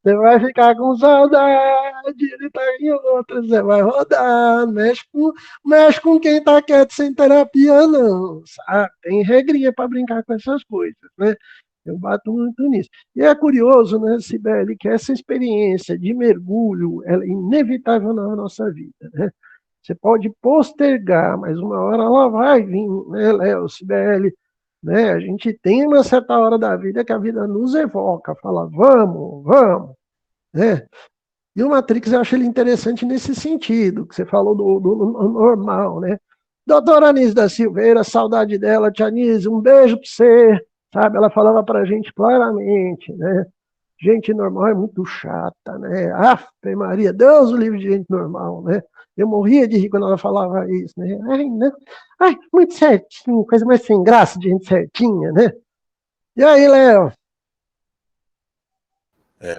Speaker 1: Você vai ficar com saudade, ele tá em outra, você vai rodar. Mexe com quem tá quieto sem terapia, não, sabe? Tem regrinha para brincar com essas coisas, né? Eu bato muito nisso. E é curioso, né, Sibeli, que essa experiência de mergulho ela é inevitável na nossa vida, né? Você pode postergar, mas uma hora ela vai vir, né, Léo, Sibeli, né? A gente tem uma certa hora da vida que a vida nos evoca, fala, vamos, vamos, né? E o Matrix eu acho ele interessante nesse sentido, que você falou do normal, né? Doutora Anísio da Silveira, saudade dela, tia Anísio, um beijo para você, sabe? Ela falava para a gente claramente, né? Gente normal é muito chata, né? Ave Maria, Deus o livre de gente normal, né? Eu morria de rir quando ela falava isso, né? Ai, não. Ai, muito certinho, coisa mais sem graça de gente certinha, né? E aí, Léo?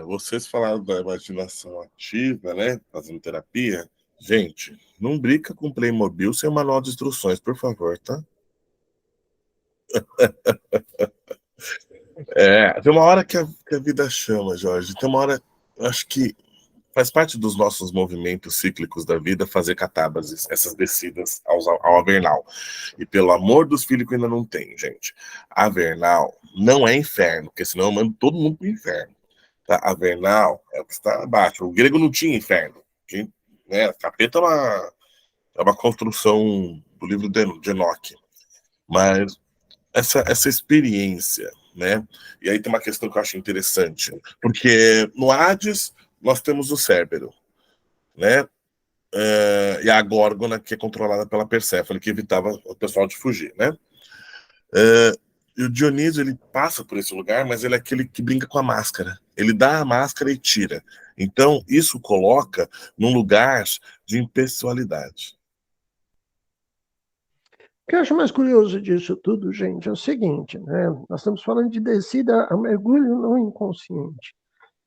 Speaker 4: Vocês falaram da imaginação ativa, né? Fazendo terapia. Gente, não brinca com Playmobil sem manual de instruções, por favor, tá? Tem uma hora que a vida chama, Jorge. Tem uma hora, eu acho que faz parte dos nossos movimentos cíclicos da vida fazer catábases, essas descidas ao Avernal. E pelo amor dos filhos que ainda não tem, gente. Avernal não é inferno, porque senão eu mando todo mundo pro inferno. Tá? Avernal é o que está abaixo. O grego não tinha inferno. Né? Capeta é uma construção do livro de Enoque. Mas essa experiência, né? E aí tem uma questão que eu acho interessante, porque no Hades nós temos o Cérbero, né? E a Górgona, que é controlada pela Perséfone, que evitava o pessoal de fugir, né? E o Dionísio, ele passa por esse lugar, mas ele é aquele que brinca com a máscara. Ele dá a máscara e tira. Então, isso coloca num lugar de impessoalidade.
Speaker 1: O que eu acho mais curioso disso tudo, gente, é o seguinte, né? Nós estamos falando de descida a mergulho no inconsciente.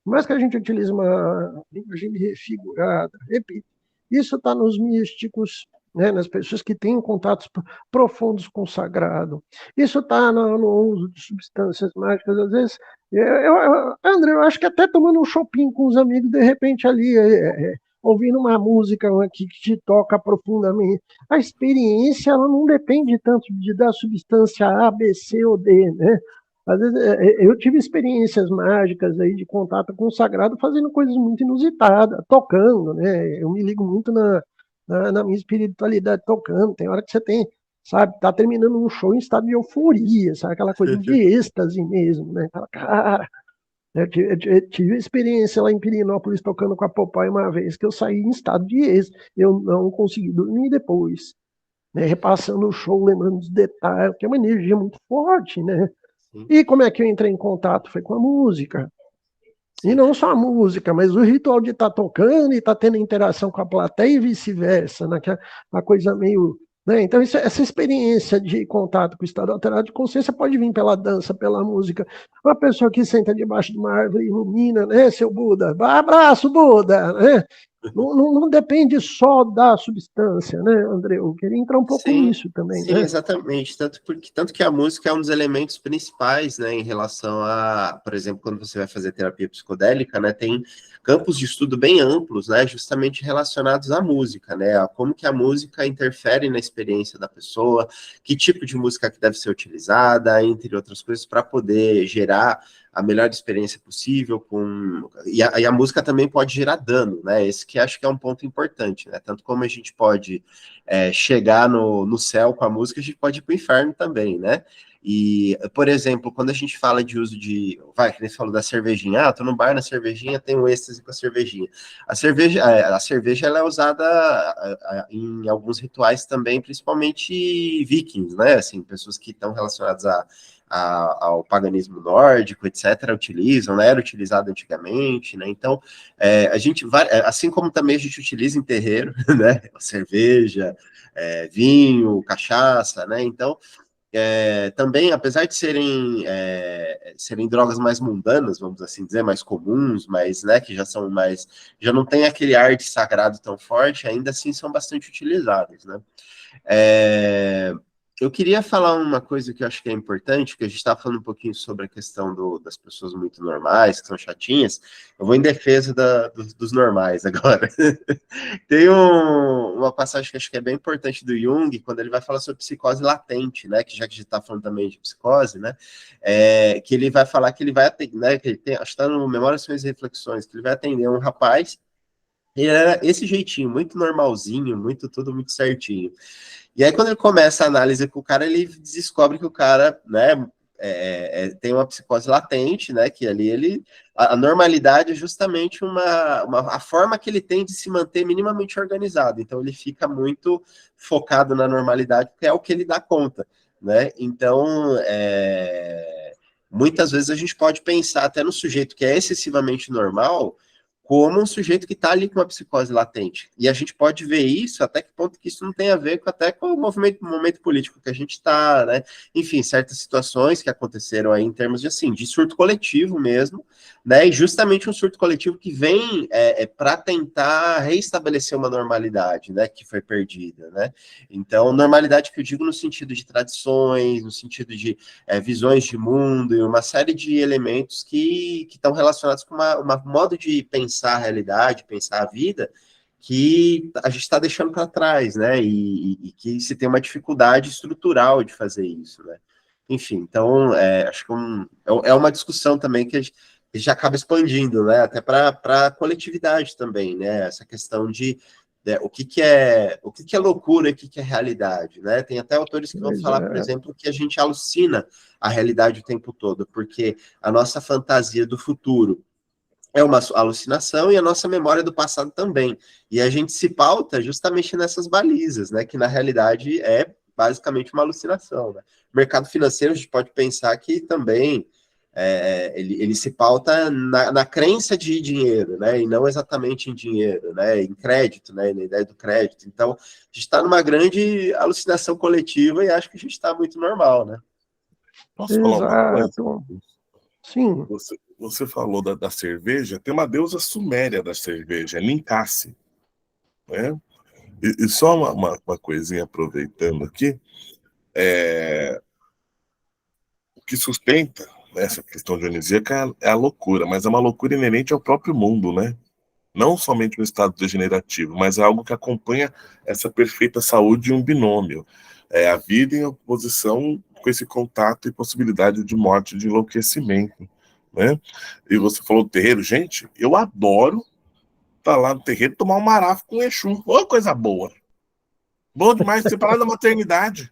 Speaker 1: Por mais que a gente utilize uma linguagem refigurada, repito, isso está nos místicos, né, nas pessoas que têm contatos profundos com o sagrado. Isso está no uso de substâncias mágicas. Às vezes, André, eu acho que até tomando um shopping com os amigos, de repente ali, ouvindo uma música aqui que te toca profundamente. A experiência ela não depende tanto da substância A, B, C ou D, né? Às vezes, eu tive experiências mágicas aí de contato com o sagrado fazendo coisas muito inusitadas, tocando, né? Eu me ligo muito na minha espiritualidade tocando. Tem hora que você tem, sabe, tá terminando um show em estado de euforia, sabe? Aquela coisa de êxtase mesmo, né? Aquela, cara, eu tive experiência lá em Pirinópolis tocando com a Popeye uma vez que eu saí em estado de êxtase. Eu não consegui dormir depois, né? Repassando o show, lembrando dos detalhes, que é uma energia muito forte, né? E como é que eu entrei em contato? Foi com a música. E não só a música, mas o ritual de estar tocando e estar tendo interação com a plateia e vice-versa, né? Que é uma coisa meio... Né? Então, essa experiência de contato com o estado alterado de consciência pode vir pela dança, pela música. Uma pessoa que senta debaixo de uma árvore e ilumina, né, seu Buda? Abraço, Buda! Né? Não depende só da substância, né, André? Eu queria entrar um pouco nisso também.
Speaker 2: Sim,
Speaker 1: né?
Speaker 2: exatamente. Tanto que a música é um dos elementos principais, né, em relação a, por exemplo, quando você vai fazer terapia psicodélica, né, tem campos de estudo bem amplos, né, justamente relacionados à música, né, a como que a música interfere na experiência da pessoa, que tipo de música que deve ser utilizada, entre outras coisas, para poder gerar a melhor experiência possível e a música também pode gerar dano, né? Esse que acho que é um ponto importante, né? Tanto como a gente pode chegar no céu com a música, a gente pode ir para o inferno também, né? E, por exemplo, quando a gente fala de uso de... que nem você falou da cervejinha. Tô no bar, na cervejinha, tem um êxtase com a cervejinha. A cerveja ela é usada em alguns rituais também, principalmente vikings, né? Assim, pessoas que estão relacionadas ao paganismo nórdico, etc., utilizam, né? Era utilizado antigamente, né? Então, a gente vai... Assim como também a gente utiliza em terreiro, né? Cerveja, vinho, cachaça, né? Então, também, apesar de serem drogas mais mundanas, vamos assim dizer, mais comuns, mas, né, que já não tem aquele ar de sagrado tão forte, ainda assim são bastante utilizados, né? Eu queria falar uma coisa que eu acho que é importante, que a gente está falando um pouquinho sobre a questão das pessoas muito normais, que são chatinhas. Eu vou em defesa dos normais agora. Tem uma passagem que acho que é bem importante do Jung, quando ele vai falar sobre psicose latente, né? Que já que a gente está falando também de psicose, né? Que ele vai falar que ele vai atender, né? Que ele tem, acho que está no Memórias, Sonhos e Reflexões, que ele vai atender um rapaz. Ele era esse jeitinho, muito normalzinho, tudo muito certinho. E aí, quando ele começa a análise com o cara, ele descobre que o cara, né, tem uma psicose latente, né, que ali a normalidade é justamente a forma que ele tem de se manter minimamente organizado. Então, ele fica muito focado na normalidade, porque é o que ele dá conta, né? Então, muitas vezes a gente pode pensar até no sujeito que é excessivamente normal, como um sujeito que está ali com uma psicose latente. E a gente pode ver isso, até que ponto que isso não tem a ver até com o momento político que a gente está, né? Enfim, certas situações que aconteceram aí em termos de, assim, de surto coletivo mesmo, né? E justamente um surto coletivo que vem para tentar reestabelecer uma normalidade, né? Que foi perdida, né? Então, normalidade que eu digo no sentido de tradições, no sentido de visões de mundo e uma série de elementos que estão relacionados com uma modo de pensar a realidade, pensar a vida, que a gente está deixando para trás, né? E que se tem uma dificuldade estrutural de fazer isso, né? Enfim, então, acho que é uma discussão também que a gente acaba expandindo, né? Até para a coletividade também, né? Essa questão de o que é loucura e o que é realidade, né? Tem até autores que vão falar, por exemplo, que a gente alucina a realidade o tempo todo, porque a nossa fantasia do futuro é uma alucinação e a nossa memória do passado também. E a gente se pauta justamente nessas balizas, né? Que na realidade é basicamente uma alucinação, né? O mercado financeiro, a gente pode pensar que também ele se pauta na crença de dinheiro, né? E não exatamente em dinheiro, né? Em crédito, né? Na ideia do crédito. Então, a gente está numa grande alucinação coletiva e acho que a gente está muito normal, né?
Speaker 4: Posso falar uma coisa?
Speaker 1: Exato. Sim.
Speaker 4: Você falou da cerveja, tem uma deusa suméria da cerveja, Ninkasi, né? E só uma coisinha aproveitando aqui, o que sustenta, né, essa questão dionisíaca é a loucura, mas é uma loucura inerente ao próprio mundo, né? Não somente um estado degenerativo, mas é algo que acompanha essa perfeita saúde de um binômio. A vida em oposição com esse contato e possibilidade de morte, de enlouquecimento, né? E você falou do terreiro. Gente, eu adoro estar lá no terreiro e tomar um marafo com Exu. Ô, coisa boa. Bom demais, separar da maternidade.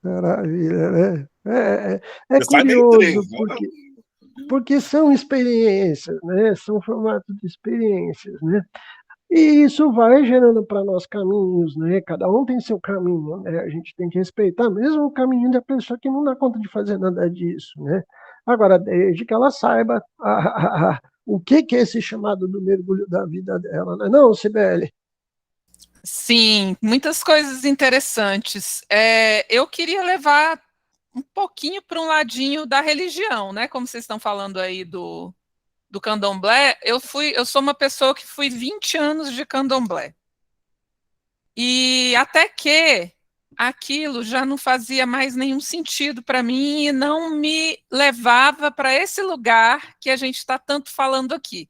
Speaker 1: Maravilha, né? É
Speaker 4: Você sai meio
Speaker 1: curioso,
Speaker 4: três, né?
Speaker 1: porque são experiências, né? São formatos de experiências, né? E isso vai gerando para nós caminhos, né? Cada um tem seu caminho, né? A gente tem que respeitar mesmo o caminho da pessoa que não dá conta de fazer nada disso, né? Agora, desde que ela saiba o que é esse chamado do mergulho da vida dela, né? Não, Cibele?
Speaker 3: Sim, muitas coisas interessantes. Eu queria levar um pouquinho para um ladinho da religião, né? Como vocês estão falando aí do candomblé, eu sou uma pessoa que fui 20 anos de candomblé. E até que aquilo já não fazia mais nenhum sentido para mim e não me levava para esse lugar que a gente está tanto falando aqui,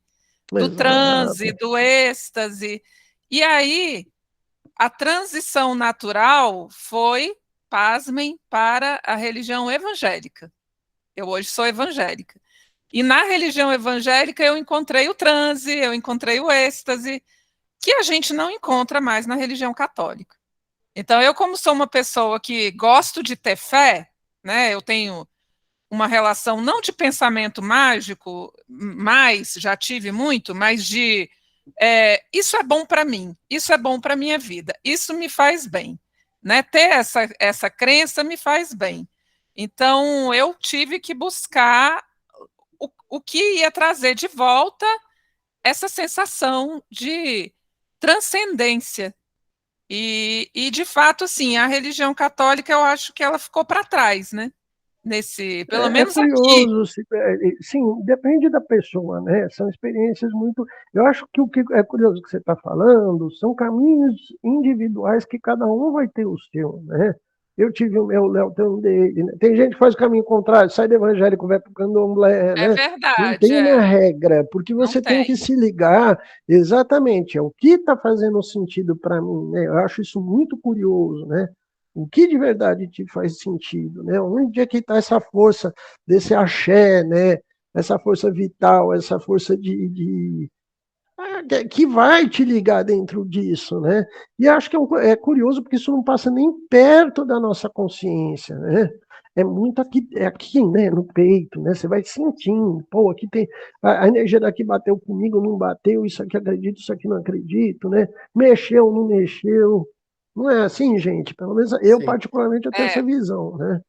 Speaker 3: do transe, do êxtase. E aí, a transição natural foi, pasmem, para a religião evangélica. Eu hoje sou evangélica. E na religião evangélica eu encontrei o transe, eu encontrei o êxtase, que a gente não encontra mais na religião católica. Então, eu, como sou uma pessoa que gosto de ter fé, né, eu tenho uma relação não de pensamento mágico, mas já tive muito, mas de isso é bom para mim, isso é bom para a minha vida, isso me faz bem. Né? Ter essa crença me faz bem. Então, eu tive que buscar o que ia trazer de volta essa sensação de transcendência. E, de fato, assim, a religião católica, eu acho que ela ficou para trás, né? pelo
Speaker 1: É
Speaker 3: menos aqui.
Speaker 1: curioso, sim, depende da pessoa, né? São experiências muito. Eu acho que o que é curioso que você está falando são caminhos individuais que cada um vai ter o seu, né? Eu tive o meu, o Léo tem um dele, né? Tem gente que faz o caminho contrário, sai do evangélico, vai para o candomblé,
Speaker 3: É
Speaker 1: né? Não
Speaker 3: verdade,
Speaker 1: tem uma regra, porque
Speaker 3: não
Speaker 1: você tem
Speaker 3: tem.
Speaker 1: que se ligar exatamente ao que está fazendo sentido para mim, né? Eu acho isso muito curioso, né? O que de verdade te faz sentido, né? Onde é que está essa força desse axé, né? Essa força vital, essa força que vai te ligar dentro disso, né? E acho que é curioso porque isso não passa nem perto da nossa consciência, né? É muito aqui, né, no peito, né? Você vai sentindo, pô, aqui tem a energia daqui bateu comigo, não bateu, isso aqui acredito, isso aqui não acredito, né? Mexeu, não mexeu. Não é assim, gente? Pelo menos eu
Speaker 2: Sim.
Speaker 1: particularmente eu tenho essa visão, né?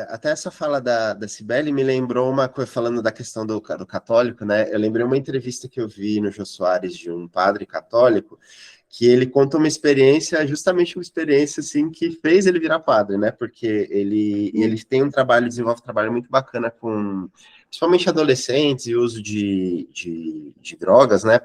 Speaker 2: Até essa fala da Cibele me lembrou uma coisa, falando da questão do católico, né? Eu lembrei uma entrevista que eu vi no Jô Soares de um padre católico, que ele conta uma experiência, justamente uma experiência assim que fez ele virar padre, né? Porque ele tem desenvolve um trabalho muito bacana com principalmente adolescentes e uso de drogas, né?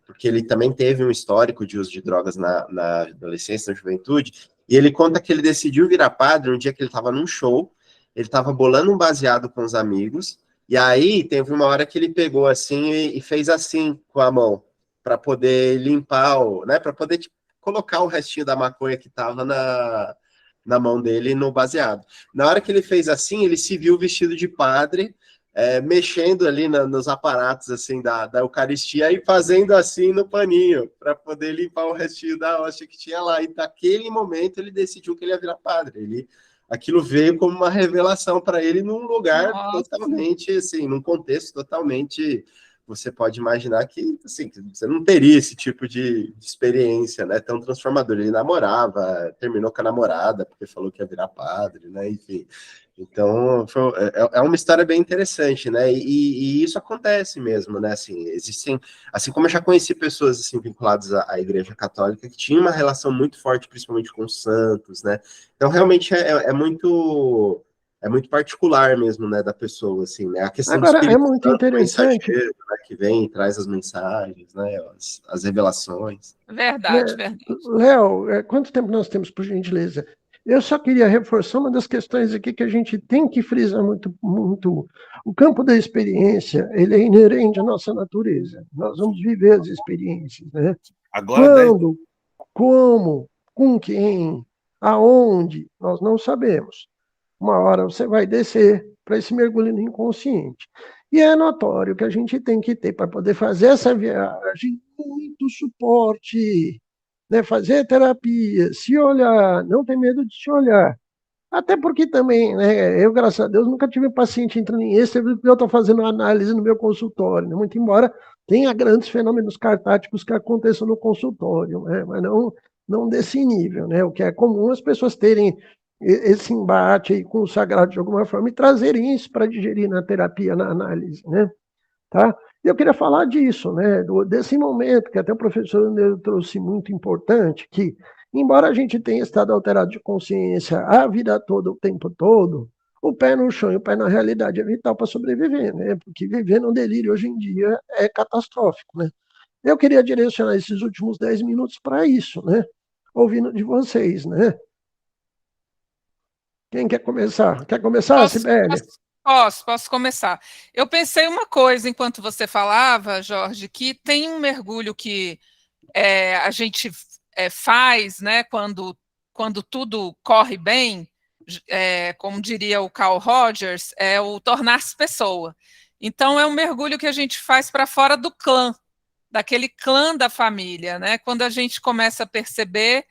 Speaker 2: Porque ele também teve um histórico de uso de drogas na adolescência, na juventude, e ele conta que ele decidiu virar padre um dia que ele estava num show, ele estava bolando um baseado com os amigos, e aí teve uma hora que ele pegou assim e fez assim com a mão, para poder limpar, né, para poder colocar o restinho da maconha que estava na mão dele no baseado. Na hora que ele fez assim, ele se viu vestido de padre, mexendo ali nos aparatos assim da Eucaristia e fazendo assim no paninho para poder limpar o restinho da hóstia que tinha lá. E naquele momento ele decidiu que ele ia virar padre. Aquilo veio como uma revelação para ele num lugar totalmente assim, num contexto totalmente. Você pode imaginar que assim, você não teria esse tipo de experiência, né? Tão transformador. Ele namorava, terminou com a namorada porque falou que ia virar padre, né? Enfim. Então, é uma história bem interessante, né? E isso acontece mesmo, né? Assim, existem, assim como eu já conheci pessoas assim vinculadas à Igreja Católica que tinham uma relação muito forte, principalmente com os santos, né? Então, realmente é muito particular mesmo, né, da pessoa, assim, né? A questão do
Speaker 1: Agora, é
Speaker 2: Espírito
Speaker 1: muito
Speaker 2: Santo,
Speaker 1: interessante,
Speaker 2: mensageiro, né, que vem e traz as mensagens, né? As revelações.
Speaker 3: Verdade,
Speaker 1: né?
Speaker 3: verdade.
Speaker 1: Léo, quanto tempo nós temos, por gentileza? Eu só queria reforçar uma das questões aqui que a gente tem que frisar muito, muito. O campo da experiência, ele é inerente à nossa natureza. Nós vamos viver as experiências, né?
Speaker 4: Agora 10.
Speaker 1: Quando, como, com quem, aonde, nós não sabemos. Uma hora você vai descer para esse mergulho no inconsciente. E é notório que a gente tem que ter, para poder fazer essa viagem, muito suporte, né? Fazer terapia, se olhar, não ter medo de se olhar. Até porque também, né, eu, graças a Deus, nunca tive paciente entrando em êxtase porque eu estou fazendo análise no meu consultório, né? Muito embora tenha grandes fenômenos cartáticos que aconteçam no consultório, né? Mas não desse nível, né? O que é comum as pessoas terem esse embate aí com o sagrado de alguma forma e trazerem isso para digerir na terapia, na análise, né? Tá? Eu queria falar disso, né? Desse momento que até o professor André trouxe muito importante, que embora a gente tenha estado alterado de consciência a vida toda, o tempo todo, o pé no chão e o pé na realidade é vital para sobreviver, né? Porque viver no delírio hoje em dia é catastrófico, né? Eu queria direcionar esses últimos 10 minutos para isso, né? Ouvindo de vocês, né? Quem quer começar? Quer começar,
Speaker 3: Posso,
Speaker 1: Sibeli?
Speaker 3: posso começar. Eu pensei uma coisa enquanto você falava, Jorge, que tem um mergulho que a gente faz, né, quando tudo corre bem, como diria o Carl Rogers, é o tornar-se pessoa. Então, é um mergulho que a gente faz para fora do clã, daquele clã da família, né? Quando a gente começa a perceber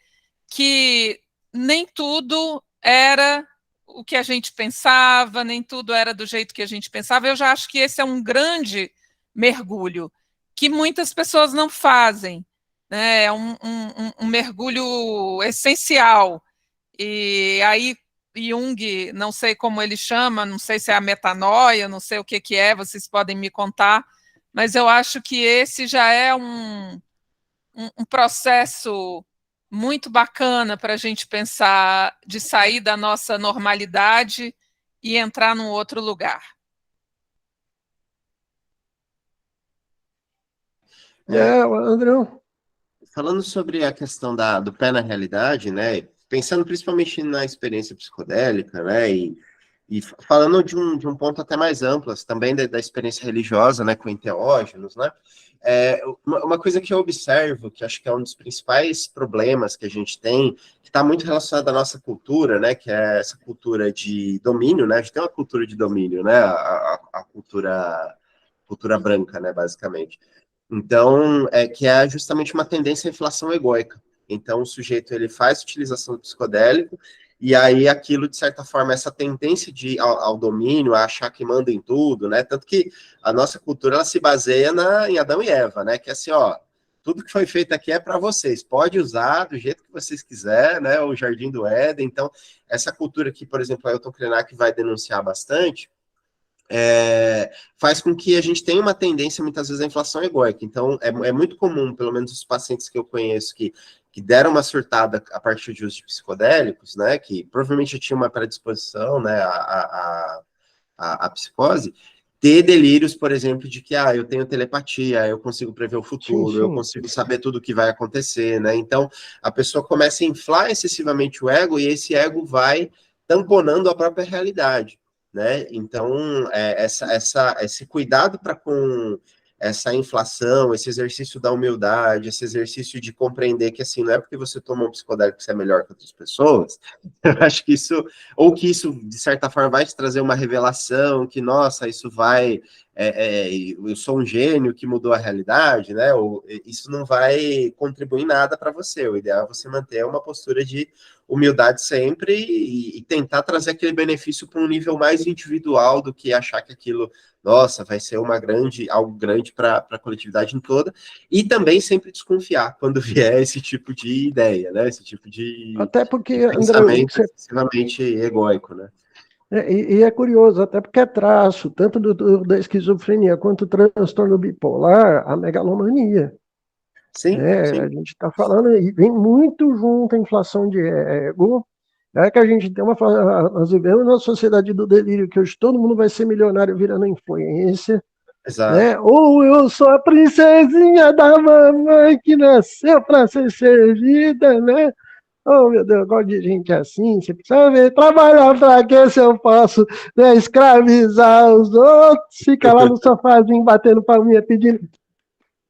Speaker 3: que nem tudo era o que a gente pensava, nem tudo era do jeito que a gente pensava. Eu já acho que esse é um grande mergulho que muitas pessoas não fazem, né? É um mergulho essencial. E aí Jung, não sei como ele chama, não sei se é a metanoia, não sei o que é, vocês podem me contar, mas eu acho que esse já é um processo muito bacana para a gente pensar de sair da nossa normalidade e entrar num outro lugar.
Speaker 1: Andrão.
Speaker 2: Falando sobre a questão do pé na realidade, né? Pensando principalmente na experiência psicodélica, né? E falando de um ponto até mais amplo, assim, também da experiência religiosa, né? Com enteógenos, né? Uma coisa que eu observo, que acho que é um dos principais problemas que a gente tem, que está muito relacionado à nossa cultura, né? Que é essa cultura de domínio, né? A gente tem uma cultura de domínio, né? A cultura branca, né? Basicamente. Então, que é justamente uma tendência à inflação egóica. Então, o sujeito ele faz utilização do psicodélico, e aí aquilo, de certa forma, essa tendência ao domínio, a achar que manda em tudo, né? Tanto que a nossa cultura ela se baseia em Adão e Eva, né? Que é assim, ó, tudo que foi feito aqui é para vocês, pode usar do jeito que vocês quiserem, né? O Jardim do Éden. Então, essa cultura que, por exemplo, a Ailton Krenak vai denunciar bastante, faz com que a gente tenha uma tendência, muitas vezes, à inflação egóica. Então, é muito comum, pelo menos os pacientes que eu conheço que deram uma surtada a partir de uso de psicodélicos, né, que provavelmente já tinha uma predisposição, né, à psicose, ter delírios, por exemplo, de que, eu tenho telepatia, eu consigo prever o futuro, eu consigo saber tudo o que vai acontecer, né, então a pessoa começa a inflar excessivamente o ego, e esse ego vai tamponando a própria realidade, né, então esse cuidado para com essa inflação, esse exercício da humildade, esse exercício de compreender que, assim, não é porque você toma um psicodélico que você é melhor que outras pessoas, eu acho que isso, ou que isso, de certa forma, vai te trazer uma revelação, que, nossa, isso vai, eu sou um gênio que mudou a realidade, né, ou isso não vai contribuir em nada para você, o ideal é você manter uma postura de humildade sempre e tentar trazer aquele benefício para um nível mais individual do que achar que aquilo, nossa, vai ser algo grande para a coletividade em toda, e também sempre desconfiar quando vier esse tipo de ideia, né? Esse tipo de
Speaker 1: Até porque, André,
Speaker 2: pensamento excessivamente egóico, né?
Speaker 1: E é curioso, até porque é traço, tanto da esquizofrenia quanto do transtorno bipolar, a megalomania.
Speaker 2: Sim, sim.
Speaker 1: A gente está falando, e vem muito junto a inflação de ego, que a gente tem nós vivemos numa sociedade do delírio, que hoje todo mundo vai ser milionário virando influência,
Speaker 2: Exato.
Speaker 1: né? Ou eu sou a princesinha da mamãe que nasceu para ser servida, né? Oh, meu Deus, eu gosto de gente assim, você precisa ver, trabalhar para quê se eu posso, né, escravizar os outros, ficar lá no sofazinho batendo palminha pedindo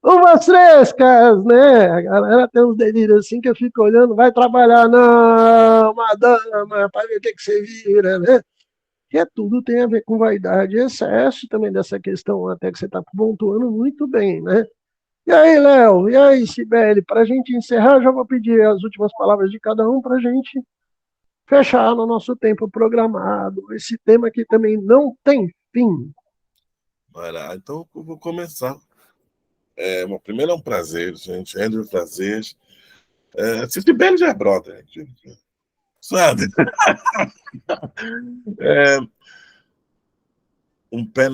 Speaker 1: umas frescas, né? A galera tem uns delírios assim que eu fico olhando, vai trabalhar, não, madama, para ver o que você vira, né? Que tudo tem a ver com vaidade e excesso também dessa questão, até que você está pontuando muito bem, né? E aí, Léo, e aí, Cibele, para a gente encerrar, já vou pedir as últimas palavras de cada um para a gente fechar no nosso tempo programado. Esse tema aqui também não tem fim.
Speaker 4: Olha, então eu vou começar. Primeiro é um prazer, gente. Andrew, prazer. Cibele já é brother, gente. Sabe? Um pé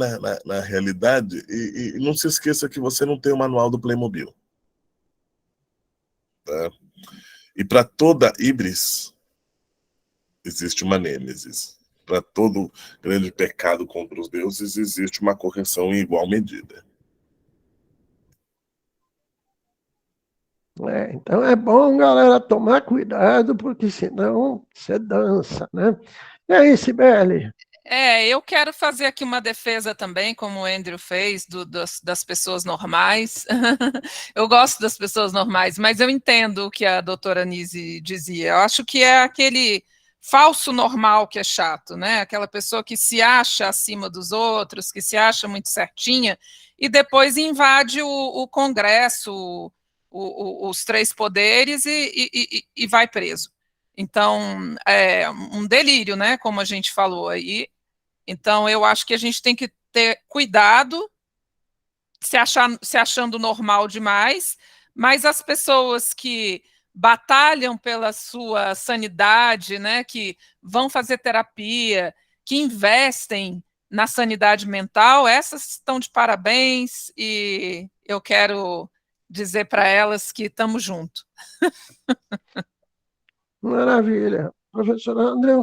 Speaker 4: na realidade e não se esqueça que você não tem o manual do Playmobil. Tá? E para toda híbris existe uma nêmesis. Para todo grande pecado contra os deuses existe uma correção em igual medida.
Speaker 1: Então é bom, galera, tomar cuidado, porque senão você dança, né? E aí, Cibele?
Speaker 3: Eu quero fazer aqui uma defesa também, como o Andrew fez, das pessoas normais. Eu gosto das pessoas normais, mas eu entendo o que a doutora Nise dizia. Eu acho que é aquele falso normal que é chato, né? Aquela pessoa que se acha acima dos outros, que se acha muito certinha, e depois invade o Congresso, os três poderes e vai preso. Então, é um delírio, né? Como a gente falou aí. Então, eu acho que a gente tem que ter cuidado, se achando normal demais, mas as pessoas que batalham pela sua sanidade, né, que vão fazer terapia, que investem na sanidade mental, essas estão de parabéns e eu quero dizer para elas que estamos juntos.
Speaker 1: Maravilha. Professor André?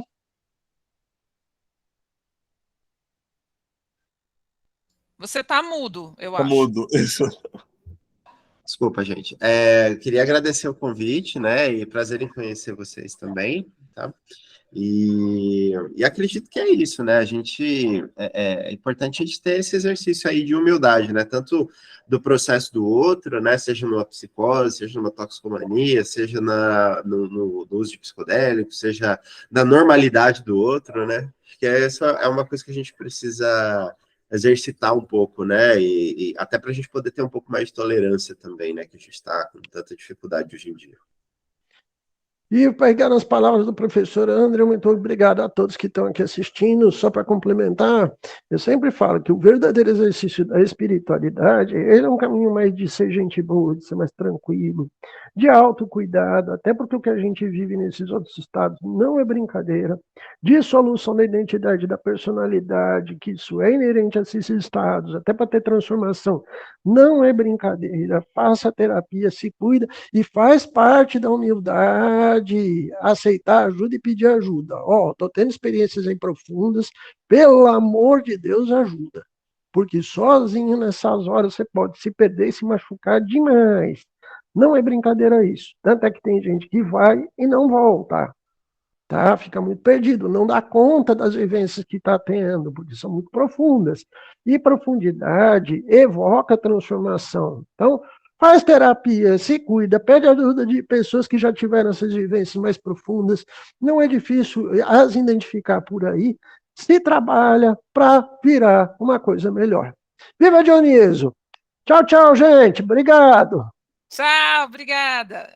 Speaker 3: Você está mudo, eu
Speaker 4: Tá
Speaker 3: acho.
Speaker 4: mudo. Isso.
Speaker 2: Desculpa, gente. Queria agradecer o convite, né? E prazer em conhecer vocês também, tá? E acredito que é isso, né? É importante a gente ter esse exercício aí de humildade, né? Tanto do processo do outro, né? Seja numa psicose, seja numa toxicomania, seja no uso de psicodélicos, seja na normalidade do outro, né? Acho que essa é uma coisa que a gente precisa exercitar um pouco, né? E até para a gente poder ter um pouco mais de tolerância também, né? Que a gente está com tanta dificuldade hoje em dia.
Speaker 1: E pegando as palavras do professor André, muito obrigado a todos que estão aqui assistindo. Só para complementar, eu sempre falo que o verdadeiro exercício da espiritualidade, ele é um caminho mais de ser gente boa, de ser mais tranquilo, de autocuidado, até porque o que a gente vive nesses outros estados não é brincadeira, de solução da identidade, da personalidade, que isso é inerente a esses estados, até para ter transformação, não é brincadeira. Faça terapia, se cuida, e faz parte da humildade aceitar ajuda e pedir ajuda. Estou tendo experiências aí profundas, pelo amor de Deus, ajuda. Porque sozinho nessas horas você pode se perder e se machucar demais. Não é brincadeira isso. Tanto é que tem gente que vai e não volta. Tá? Fica muito perdido, não dá conta das vivências que está tendo, porque são muito profundas. E profundidade evoca transformação. Então, faz terapia, se cuida, pede ajuda de pessoas que já tiveram essas vivências mais profundas. Não é difícil as identificar por aí. Se trabalha para virar uma coisa melhor. Viva Dioniso! Tchau, tchau, gente. Obrigado.
Speaker 3: Tchau, obrigada.